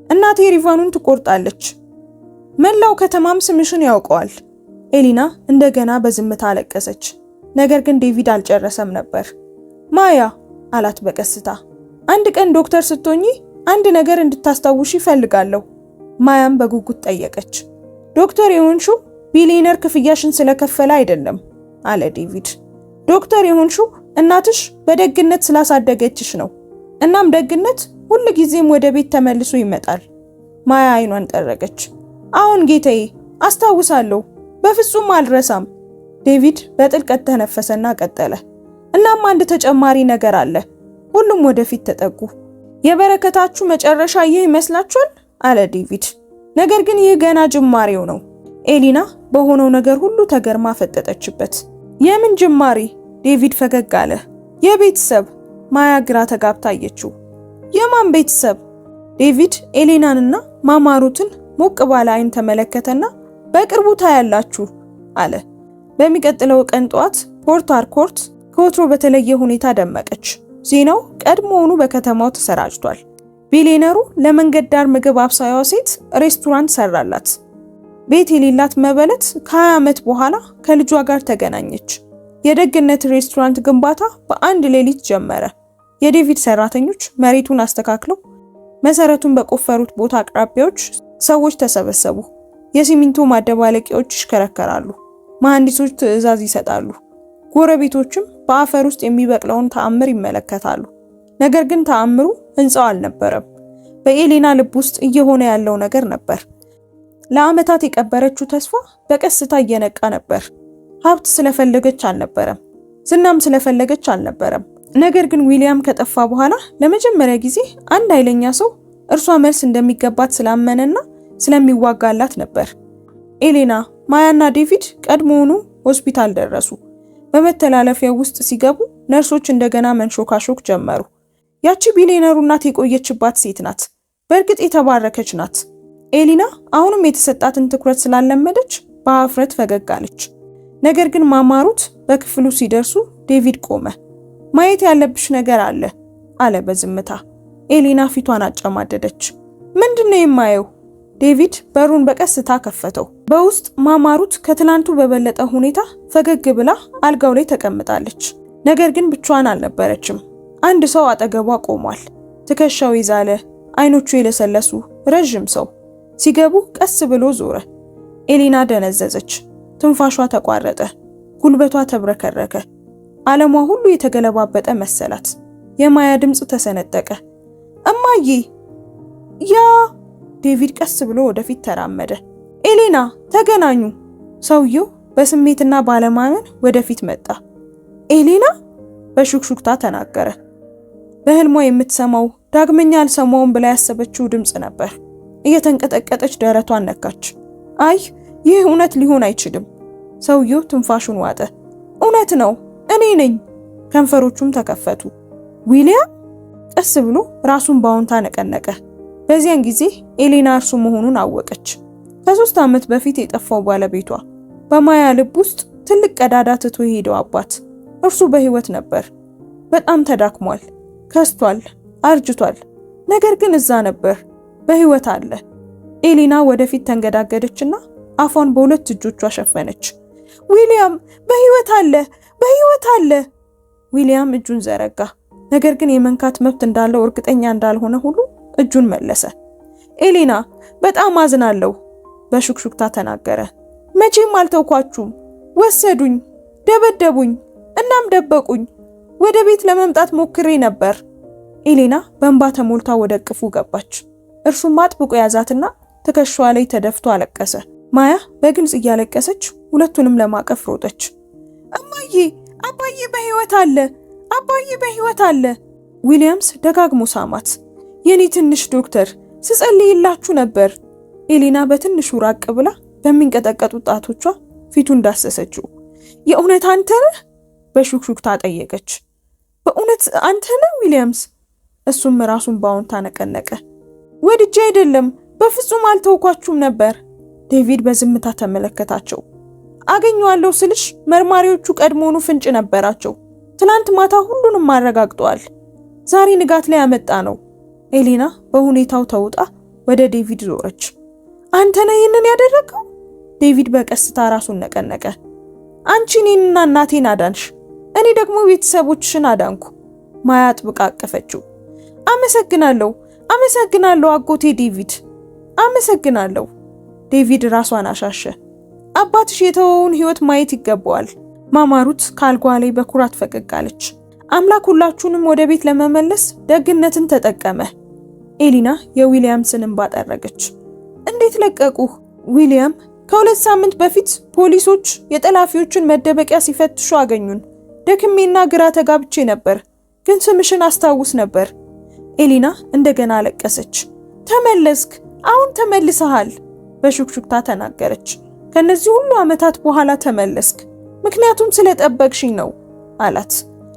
እናቴ ሪቫኑን ትቆርጣለች። መላው ከተማም ስምሽን ያውቀዋል። ኤሌና እንደገና በዝምታ አለቀሰች። ነገር ግን ዴቪድ አልጨረሰም ነበር። ማያ አላት በቀስታ፣ አንድ ቀን ዶክተር ስትሆኚ አንድ ነገር እንድታስታውሽ ይፈልጋለሁ። ማያም በጉጉት ጠየቀች። ዶክተር የሆንሽው ቢሊየነር ክፍያሽን ስለከፈለ አይደለም አለ ዴቪድ። ዶክተር የሆንሽው እናትሽ በደግነት ስላሳደገችሽ ነው። እናም ደግነት ሁልጊዜም ወደ ቤት ተመልሶ ይመጣል። ማያ አይኗን ጠረገች። አሁን ጌታዬ፣ አስታውሳለሁ፣ በፍጹም አልረሳም። ዴቪድ በጥልቀት ተነፈሰና ቀጠለ። እናም አንድ ተጨማሪ ነገር አለ። ሁሉም ወደፊት ተጠጉ። የበረከታችሁ መጨረሻ ይህ ይመስላችኋል? አለ ዴቪድ። ነገር ግን ይህ ገና ጅማሬው ነው። ኤሊና በሆነው ነገር ሁሉ ተገርማ ፈጠጠችበት። የምን ጅማሬ? ዴቪድ ፈገግ አለ። የቤተሰብ። ማያ ግራ ተጋብታ አየችው። የማን ቤተሰብ? ዴቪድ ኤሊናንና ማማሩትን ሞቅ ባለ አይን ተመለከተና በቅርቡ ታያላችሁ አለ። በሚቀጥለው ቀን ጧት ፖርት አርኮርት ከወትሮ በተለየ ሁኔታ ደመቀች። ዜናው ቀድሞውኑ በከተማው ተሰራጭቷል። ቢሊየነሩ ለመንገድ ዳር ምግብ አብሳያዋ ሴት ሬስቶራንት ሰራላት። ቤት የሌላት መበለት ከ20 ዓመት በኋላ ከልጇ ጋር ተገናኘች። የደግነት ሬስቶራንት ግንባታ በአንድ ሌሊት ጀመረ። የዴቪድ ሰራተኞች መሬቱን አስተካክለው መሰረቱን በቆፈሩት ቦታ አቅራቢያዎች ሰዎች ተሰበሰቡ። የሲሚንቶ ማደባለቂያዎች ይሽከረከራሉ። መሐንዲሶች ትዕዛዝ ይሰጣሉ። ጎረቤቶችም በአፈር ውስጥ የሚበቅለውን ተአምር ይመለከታሉ። ነገር ግን ተአምሩ ህንጻው አልነበረም። በኤሊና ልብ ውስጥ እየሆነ ያለው ነገር ነበር። ለዓመታት የቀበረችው ተስፋ በቀስታ እየነቃ ነበር። ሀብት ስለፈለገች አልነበረም። ዝናም ስለፈለገች አልነበረም። ነገር ግን ዊሊያም ከጠፋ በኋላ ለመጀመሪያ ጊዜ አንድ ኃይለኛ ሰው እርሷ መልስ እንደሚገባት ስላመነና ስለሚዋጋላት ነበር። ኤሊና፣ ማያና ዴቪድ ቀድሞውኑ ሆስፒታል ደረሱ። በመተላለፊያው ውስጥ ሲገቡ ነርሶች እንደገና መንሾካሾክ ጀመሩ። ያቺ ቢሊየነሩ እናት የቆየችባት ሴት ናት። በእርግጥ የተባረከች ናት። ኤሊና አሁንም የተሰጣትን ትኩረት ስላለመደች በአፍረት ፈገግ አለች። ነገር ግን ማማሩት በክፍሉ ሲደርሱ ዴቪድ ቆመ። ማየት ያለብሽ ነገር አለ በዝምታ። ኤሊና ፊቷን አጨማደደች። ምንድነው የማየው? ዴቪድ በሩን በቀስታ ከፈተው። በውስጥ ማማሩት ከትላንቱ በበለጠ ሁኔታ ፈገግ ብላ አልጋው ላይ ተቀምጣለች። ነገር ግን ብቻዋን አልነበረችም። አንድ ሰው አጠገቧ ቆሟል። ትከሻው ይዛለ፣ አይኖቹ የለሰለሱ ረጅም ሰው። ሲገቡ ቀስ ብሎ ዞረ። ኤሊና ደነዘዘች። ትንፋሿ ተቋረጠ። ጉልበቷ ተብረከረከ። ዓለሟ ሁሉ የተገለባበጠ መሰላት። የማያ ድምፅ ተሰነጠቀ። እማዬ! ያ! ዴቪድ ቀስ ብሎ ወደፊት ተራመደ። ኤሊና፣ ተገናኙ። ሰውየው በስሜትና ባለማመን ወደፊት መጣ። ኤሊና! በሹክሹክታ ተናገረ። በህልሟ የምትሰማው ዳግመኛ አልሰማውም ብላ ያሰበችው ድምፅ ነበር። እየተንቀጠቀጠች ደረቷን ነካች። አይ፣ ይህ እውነት ሊሆን አይችልም። ሰውየው ትንፋሹን ዋጠ። እውነት ነው፣ እኔ ነኝ። ከንፈሮቹም ተከፈቱ። ዊሊያም! ቀስ ብሎ ራሱን ባውንታ ነቀነቀ። በዚያን ጊዜ ኤሊና እርሱ መሆኑን አወቀች። ከ3 ዓመት በፊት የጠፋው ባለቤቷ፣ በማያ ልብ ውስጥ ትልቅ ቀዳዳ ትቶ የሄደው አባት። እርሱ በህይወት ነበር። በጣም ተዳክሟል፣ ከስቷል፣ አርጅቷል። ነገር ግን እዛ ነበር፣ በህይወት አለ። ኤሊና ወደፊት ተንገዳገደችና አፏን በሁለት እጆቿ ሸፈነች። ዊሊያም በህይወት አለ፣ በህይወት አለ። ዊሊያም እጁን ዘረጋ። ነገር ግን የመንካት መብት እንዳለው እርግጠኛ እንዳልሆነ ሁሉ እጁን መለሰ። ኤሊና፣ በጣም አዝናለሁ በሹክሹክታ ተናገረ። መቼም አልተውኳችሁም። ወሰዱኝ፣ ደበደቡኝ፣ እናም ደበቁኝ። ወደ ቤት ለመምጣት ሞክሬ ነበር። ኤሊና በእንባ ተሞልታ ወደ እቅፉ ገባች። እርሱም አጥብቆ ያዛትና ትከሻዋ ላይ ተደፍቶ አለቀሰ። ማያ በግልጽ እያለቀሰች ሁለቱንም ለማቀፍ ሮጠች። እማዬ! አባዬ በህይወት አለ! አባዬ በህይወት አለ! ዊሊያምስ ደጋግሞ ሳማት። የኔ ትንሽ ዶክተር፣ ስጸልይላችሁ ነበር። ኤሊና በትንሹ ራቅ ብላ በሚንቀጠቀጡ ጣቶቿ ፊቱን ዳሰሰችው። የእውነት አንተ ነህ? በሹክሹክታ ጠየቀች። በእውነት አንተ ነህ ዊሊያምስ? እሱም ራሱን ባውንታ ነቀነቀ። ወድጄ አይደለም፣ በፍጹም አልተውኳችሁም ነበር። ዴቪድ በዝምታ ተመለከታቸው። አገኘዋለሁ ስልሽ መርማሪዎቹ ቀድሞውኑ ፍንጭ ነበራቸው። ትናንት ማታ ሁሉንም አረጋግጠዋል። ዛሬ ንጋት ላይ ያመጣ ነው። ኤሊና በሁኔታው ተውጣ ወደ ዴቪድ ዞረች። አንተ ነህ ይህንን ያደረገው? ዴቪድ በቀስታ ራሱን ነቀነቀ። አንቺ እኔንና እናቴን አዳንሽ፣ እኔ ደግሞ ቤተሰቦችሽን አዳንኩ። ማያ አጥብቃ አቀፈችው። አመሰግናለሁ፣ አመሰግናለሁ አጎቴ ዴቪድ፣ አመሰግናለሁ። ዴቪድ ራሷን አሻሸ። አባትሽ የተወውን ህይወት ማየት ይገባዋል። ማማሩት ካልጓ ላይ በኩራት ፈገግ አለች። አምላክ ሁላችሁንም ወደ ቤት ለመመለስ ደግነትን ተጠቀመ። ኤሊና የዊሊያምስን እንባ ጠረገች። እንዴት ለቀቁህ? ዊሊያም ከ2 ሳምንት በፊት ፖሊሶች የጠላፊዎችን መደበቂያ ሲፈትሹ አገኙን። ደክሜና ግራ ተጋብቼ ነበር፣ ግን ስምሽን አስታውስ ነበር። ኤሊና እንደገና አለቀሰች። ተመለስክ፣ አሁን ተመልሰሃል በሹክሹክታ ተናገረች። ከነዚህ ሁሉ ዓመታት በኋላ ተመለስክ፣ ምክንያቱም ስለጠበቅሽኝ ነው አላት።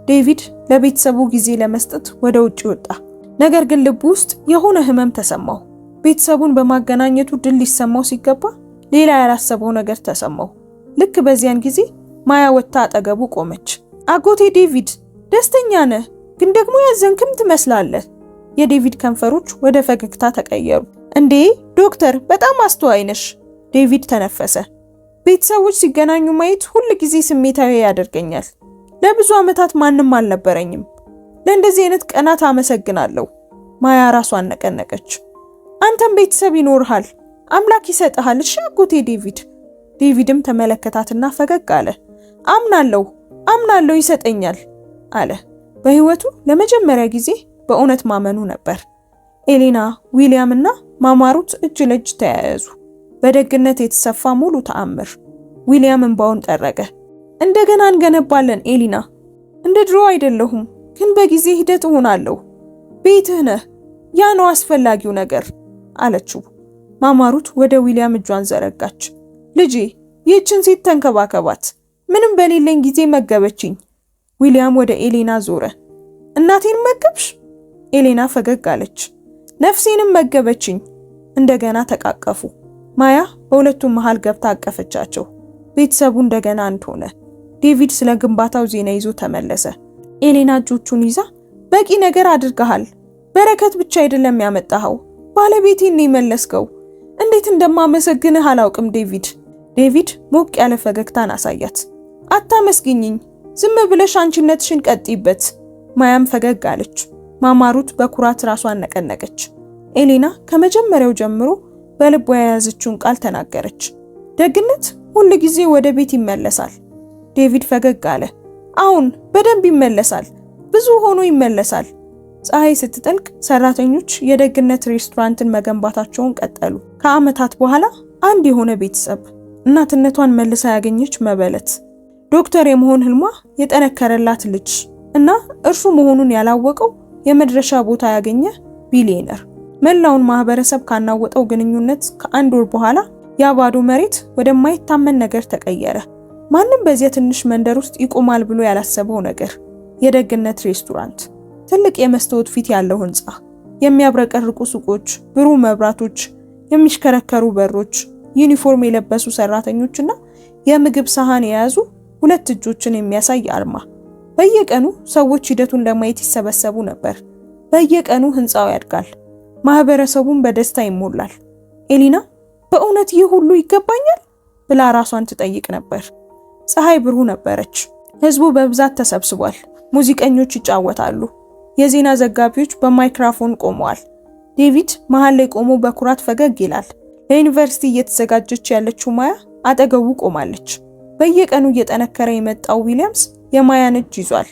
ዴቪድ ለቤተሰቡ ጊዜ ለመስጠት ወደ ውጭ ወጣ። ነገር ግን ልቡ ውስጥ የሆነ ህመም ተሰማው። ቤተሰቡን በማገናኘቱ ድል ሊሰማው ሲገባ ሌላ ያላሰበው ነገር ተሰማው። ልክ በዚያን ጊዜ ማያ ወጥታ አጠገቡ ቆመች። አጎቴ ዴቪድ፣ ደስተኛ ነህ፣ ግን ደግሞ ያዘንክም ትመስላለህ። የዴቪድ ከንፈሮች ወደ ፈገግታ ተቀየሩ። እንዴ ዶክተር፣ በጣም አስተዋይ ነሽ። ዴቪድ ተነፈሰ። ቤተሰቦች ሲገናኙ ማየት ሁል ጊዜ ስሜታዊ ያደርገኛል። ለብዙ ዓመታት ማንም አልነበረኝም። ለእንደዚህ አይነት ቀናት አመሰግናለሁ። ማያ ራሷን ነቀነቀች። አንተም ቤተሰብ ይኖርሃል፣ አምላክ ይሰጥሃል። እሺ አጎቴ ዴቪድ። ዴቪድም ተመለከታትና ፈገግ አለ። አምናለሁ ይሰጠኛል አለ። በህይወቱ ለመጀመሪያ ጊዜ በእውነት ማመኑ ነበር። ኤሊና፣ ዊሊያም እና ማማሩት እጅ ለእጅ ተያያዙ። በደግነት የተሰፋ ሙሉ ተአምር። ዊሊያም እንባውን ጠረገ። እንደገና እንገነባለን ኤሊና። እንደ ድሮ አይደለሁም፣ ግን በጊዜ ሂደት እሆናለሁ። ቤትህ ነህ፣ ያ ነው አስፈላጊው ነገር አለችው። ማማሩት ወደ ዊሊያም እጇን ዘረጋች። ልጄ፣ ይህችን ሴት ተንከባከባት፣ ምንም በሌለኝ ጊዜ መገበችኝ። ዊሊያም ወደ ኤሊና ዞረ። እናቴን መገብሽ? ኤሊና ፈገግ አለች። ነፍሴንም መገበችኝ። እንደገና ተቃቀፉ። ማያ በሁለቱም መሃል ገብታ አቀፈቻቸው። ቤተሰቡ እንደገና አንድ ሆነ። ዴቪድ ስለ ግንባታው ዜና ይዞ ተመለሰ። ኤሊና እጆቹን ይዛ በቂ ነገር አድርገሃል፣ በረከት ብቻ አይደለም ያመጣኸው፣ ባለቤቴን ነው የመለስከው። እንዴት እንደማመሰግንህ አላውቅም ዴቪድ። ዴቪድ ሞቅ ያለ ፈገግታን አሳያት። አታመስግኝኝ፣ ዝም ብለሽ አንቺነትሽን ቀጥይበት። ማያም ፈገግ አለች። ማማሩት በኩራት ራሷን ነቀነቀች። ኤሊና ከመጀመሪያው ጀምሮ በልቧ የያዘችውን ቃል ተናገረች። ደግነት ሁል ጊዜ ወደ ቤት ይመለሳል። ዴቪድ ፈገግ አለ። አሁን በደንብ ይመለሳል፣ ብዙ ሆኖ ይመለሳል። ፀሐይ ስትጠልቅ ሰራተኞች የደግነት ሬስቶራንትን መገንባታቸውን ቀጠሉ። ከዓመታት በኋላ አንድ የሆነ ቤተሰብ፣ እናትነቷን መልሳ ያገኘች መበለት፣ ዶክተር የመሆን ህልሟ የጠነከረላት ልጅ እና እርሱ መሆኑን ያላወቀው የመድረሻ ቦታ ያገኘ ቢሊየነር። መላውን ማህበረሰብ ካናወጠው ግንኙነት ከአንድ ወር በኋላ ያ ባዶ መሬት ወደማይታመን ነገር ተቀየረ። ማንም በዚያ ትንሽ መንደር ውስጥ ይቆማል ብሎ ያላሰበው ነገር፣ የደግነት ሬስቶራንት። ትልቅ የመስታወት ፊት ያለው ህንጻ፣ የሚያብረቀርቁ ሱቆች፣ ብሩህ መብራቶች፣ የሚሽከረከሩ በሮች፣ ዩኒፎርም የለበሱ ሰራተኞችና የምግብ ሰሃን የያዙ ሁለት እጆችን የሚያሳይ አርማ። በየቀኑ ሰዎች ሂደቱን ለማየት ይሰበሰቡ ነበር። በየቀኑ ህንጻው ያድጋል፣ ማህበረሰቡን በደስታ ይሞላል። ኤሊና በእውነት ይህ ሁሉ ይገባኛል ብላ ራሷን ትጠይቅ ነበር። ፀሐይ ብሩህ ነበረች። ህዝቡ በብዛት ተሰብስቧል። ሙዚቀኞች ይጫወታሉ። የዜና ዘጋቢዎች በማይክሮፎን ቆመዋል። ዴቪድ መሃል ላይ ቆሞ በኩራት ፈገግ ይላል። ለዩኒቨርሲቲ እየተዘጋጀች ያለችው ማያ አጠገቡ ቆማለች። በየቀኑ እየጠነከረ የመጣው ዊሊያምስ የማያን እጅ ይዟል።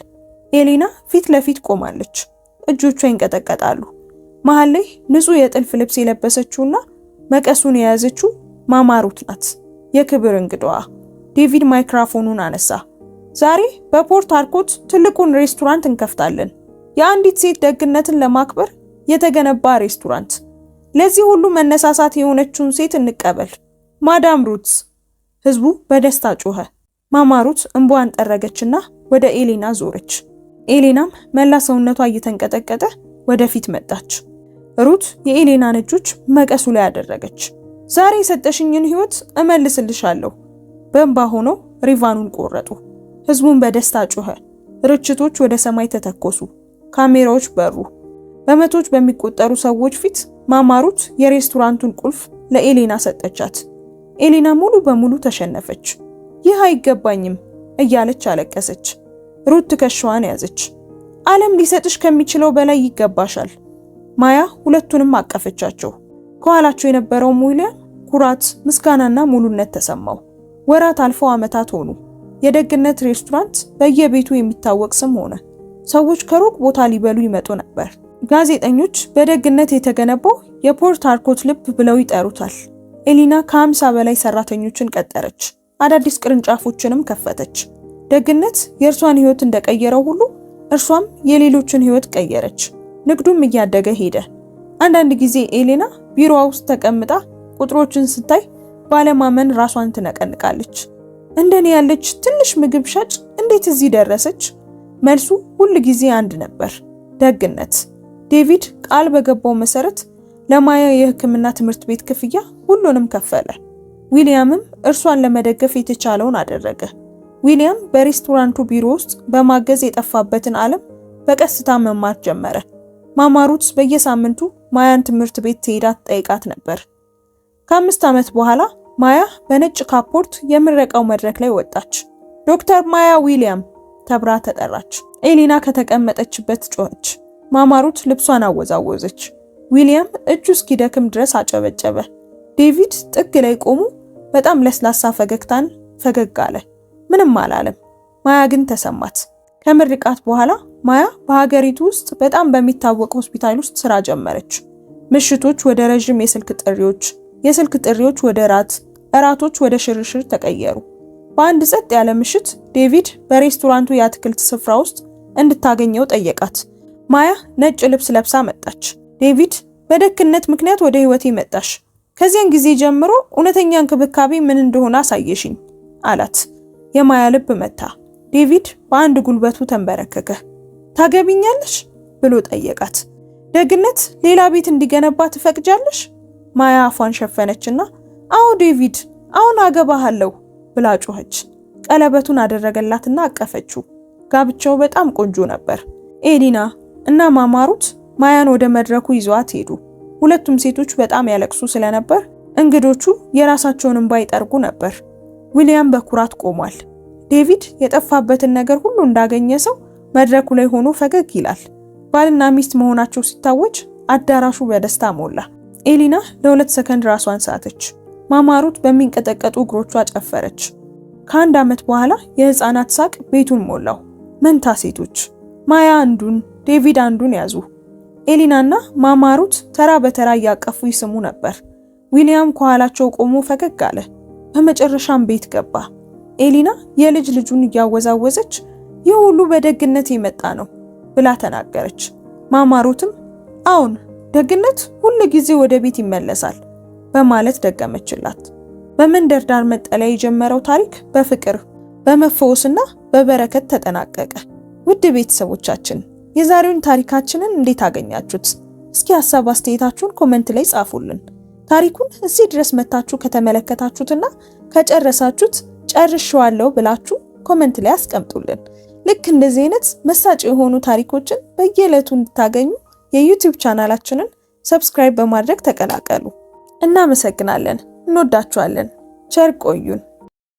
ኤሊና ፊት ለፊት ቆማለች። እጆቿ ይንቀጠቀጣሉ። መሃል ላይ ንጹህ የጥልፍ ልብስ የለበሰችውና መቀሱን የያዘችው ማማሩት ናት፣ የክብር እንግዳዋ። ዴቪድ ማይክሮፎኑን አነሳ። ዛሬ በፖርት ሃርኮርት ትልቁን ሬስቶራንት እንከፍታለን። የአንዲት ሴት ደግነትን ለማክበር የተገነባ ሬስቶራንት። ለዚህ ሁሉ መነሳሳት የሆነችውን ሴት እንቀበል፣ ማዳም ሩትስ። ህዝቡ በደስታ ጮኸ። ማማሩት እንባዋን ጠረገችና ወደ ኤሊና ዞረች። ኤሊናም መላ ሰውነቷ እየተንቀጠቀጠ ወደፊት መጣች። ሩት የኤሊናን እጆች መቀሱ ላይ አደረገች። ዛሬ የሰጠሽኝን ህይወት እመልስልሻለሁ። በእንባ ሆነው ሪቫኑን ቆረጡ። ህዝቡን በደስታ ጮኸ። ርችቶች ወደ ሰማይ ተተኮሱ። ካሜራዎች በሩ። በመቶች በሚቆጠሩ ሰዎች ፊት ማማሩት የሬስቶራንቱን ቁልፍ ለኤሊና ሰጠቻት። ኤሊና ሙሉ በሙሉ ተሸነፈች። ይህ አይገባኝም እያለች አለቀሰች። ሩት ትከሻዋን ያዘች። ዓለም ሊሰጥሽ ከሚችለው በላይ ይገባሻል። ማያ ሁለቱንም አቀፈቻቸው። ከኋላቸው የነበረው ዊሊያም ኩራት፣ ምስጋናና ሙሉነት ተሰማው። ወራት አልፈው ዓመታት ሆኑ። የደግነት ሬስቶራንት በየቤቱ የሚታወቅ ስም ሆነ። ሰዎች ከሩቅ ቦታ ሊበሉ ይመጡ ነበር። ጋዜጠኞች በደግነት የተገነባው የፖርት ሃርኮርት ልብ ብለው ይጠሩታል። ኤሊና ከ50 በላይ ሰራተኞችን ቀጠረች። አዳዲስ ቅርንጫፎችንም ከፈተች። ደግነት የእርሷን ህይወት እንደቀየረው ሁሉ እርሷም የሌሎችን ህይወት ቀየረች። ንግዱም እያደገ ሄደ። አንዳንድ ጊዜ ኤሊና ቢሮዋ ውስጥ ተቀምጣ ቁጥሮችን ስታይ ባለማመን ራሷን ትነቀንቃለች። እንደኔ ያለች ትንሽ ምግብ ሻጭ እንዴት እዚህ ደረሰች? መልሱ ሁል ጊዜ አንድ ነበር፣ ደግነት። ዴቪድ ቃል በገባው መሰረት ለማያ የሕክምና ትምህርት ቤት ክፍያ ሁሉንም ከፈለ። ዊሊያምም እርሷን ለመደገፍ የተቻለውን አደረገ። ዊሊያም በሬስቶራንቱ ቢሮ ውስጥ በማገዝ የጠፋበትን ዓለም በቀስታ መማር ጀመረ። ማማ ሩት በየሳምንቱ ማያን ትምህርት ቤት ትሄዳ ጠይቃት ነበር። ከ5 ዓመት በኋላ ማያ በነጭ ካፖርት የምረቃው መድረክ ላይ ወጣች። ዶክተር ማያ ዊሊያም ተብራ ተጠራች። ኤሊና ከተቀመጠችበት ጮኸች። ማማ ሩት ልብሷን አወዛወዘች። ዊሊያም እጁ እስኪደክም ድረስ አጨበጨበ። ዴቪድ ጥግ ላይ ቆሞ በጣም ለስላሳ ፈገግታን ፈገግ አለ። ምንም አላለም። ማያ ግን ተሰማት። ከምርቃት በኋላ ማያ በሀገሪቱ ውስጥ በጣም በሚታወቅ ሆስፒታል ውስጥ ስራ ጀመረች። ምሽቶች ወደ ረጅም የስልክ ጥሪዎች፣ የስልክ ጥሪዎች ወደ እራቶች ወደ ሽርሽር ተቀየሩ። በአንድ ጸጥ ያለ ምሽት ዴቪድ በሬስቶራንቱ የአትክልት ስፍራ ውስጥ እንድታገኘው ጠየቃት። ማያ ነጭ ልብስ ለብሳ መጣች። ዴቪድ በደግነት ምክንያት ወደ ህይወቴ መጣሽ። ከዚያን ጊዜ ጀምሮ እውነተኛ እንክብካቤ ምን እንደሆነ አሳየሽኝ አላት። የማያ ልብ መታ። ዴቪድ በአንድ ጉልበቱ ተንበረከከ። ታገቢኛለሽ ብሎ ጠየቃት። ደግነት ሌላ ቤት እንዲገነባ ትፈቅጃለሽ? ማያ አፏን ሸፈነችና አዎ ዴቪድ፣ አሁን አገባሃለሁ ብላ ጮኸች። ቀለበቱን አደረገላትና አቀፈችው። ጋብቻው በጣም ቆንጆ ነበር። ኤሊና እና ማማ ሩት ማያን ወደ መድረኩ ይዘዋት ሄዱ። ሁለቱም ሴቶች በጣም ያለቅሱ ስለነበር እንግዶቹ የራሳቸውን እንባ ይጠርጉ ነበር። ዊሊያም በኩራት ቆሟል። ዴቪድ የጠፋበትን ነገር ሁሉ እንዳገኘ ሰው መድረኩ ላይ ሆኖ ፈገግ ይላል። ባልና ሚስት መሆናቸው ሲታወጅ አዳራሹ በደስታ ሞላ። ኤሊና ለ2 ሰከንድ ራሷን ሳተች። ማማ ሩት በሚንቀጠቀጡ እግሮቿ ጨፈረች። ከ1 ዓመት በኋላ የህፃናት ሳቅ ቤቱን ሞላው። መንታ ሴቶች ማያ አንዱን ዴቪድ አንዱን ያዙ። ኤሊናና ማማ ሩት ተራ በተራ እያቀፉ ይስሙ ነበር። ዊሊያም ከኋላቸው ቆሞ ፈገግ አለ። በመጨረሻም ቤት ገባ። ኤሊና የልጅ ልጁን እያወዛወዘች ይህ ሁሉ በደግነት የመጣ ነው ብላ ተናገረች። ማማ ሩትም አሁን ደግነት ሁሉ ጊዜ ወደ ቤት ይመለሳል በማለት ደገመችላት። በመንደር ዳር መጠለያ የጀመረው ታሪክ በፍቅር በመፈወስና በበረከት ተጠናቀቀ። ውድ ቤተሰቦቻችን የዛሬውን ታሪካችንን እንዴት አገኛችሁት? እስኪ ሐሳብ አስተያየታችሁን ኮሜንት ላይ ጻፉልን። ታሪኩን እዚህ ድረስ መታችሁ ከተመለከታችሁትና ከጨረሳችሁት ጨርሻለሁ ብላችሁ ኮሜንት ላይ አስቀምጡልን። ልክ እንደዚህ አይነት መሳጭ የሆኑ ታሪኮችን በየዕለቱ እንድታገኙ የዩቲዩብ ቻናላችንን ሰብስክራይብ በማድረግ ተቀላቀሉ። እናመሰግናለን። እንወዳችኋለን። ቸር ቆዩን።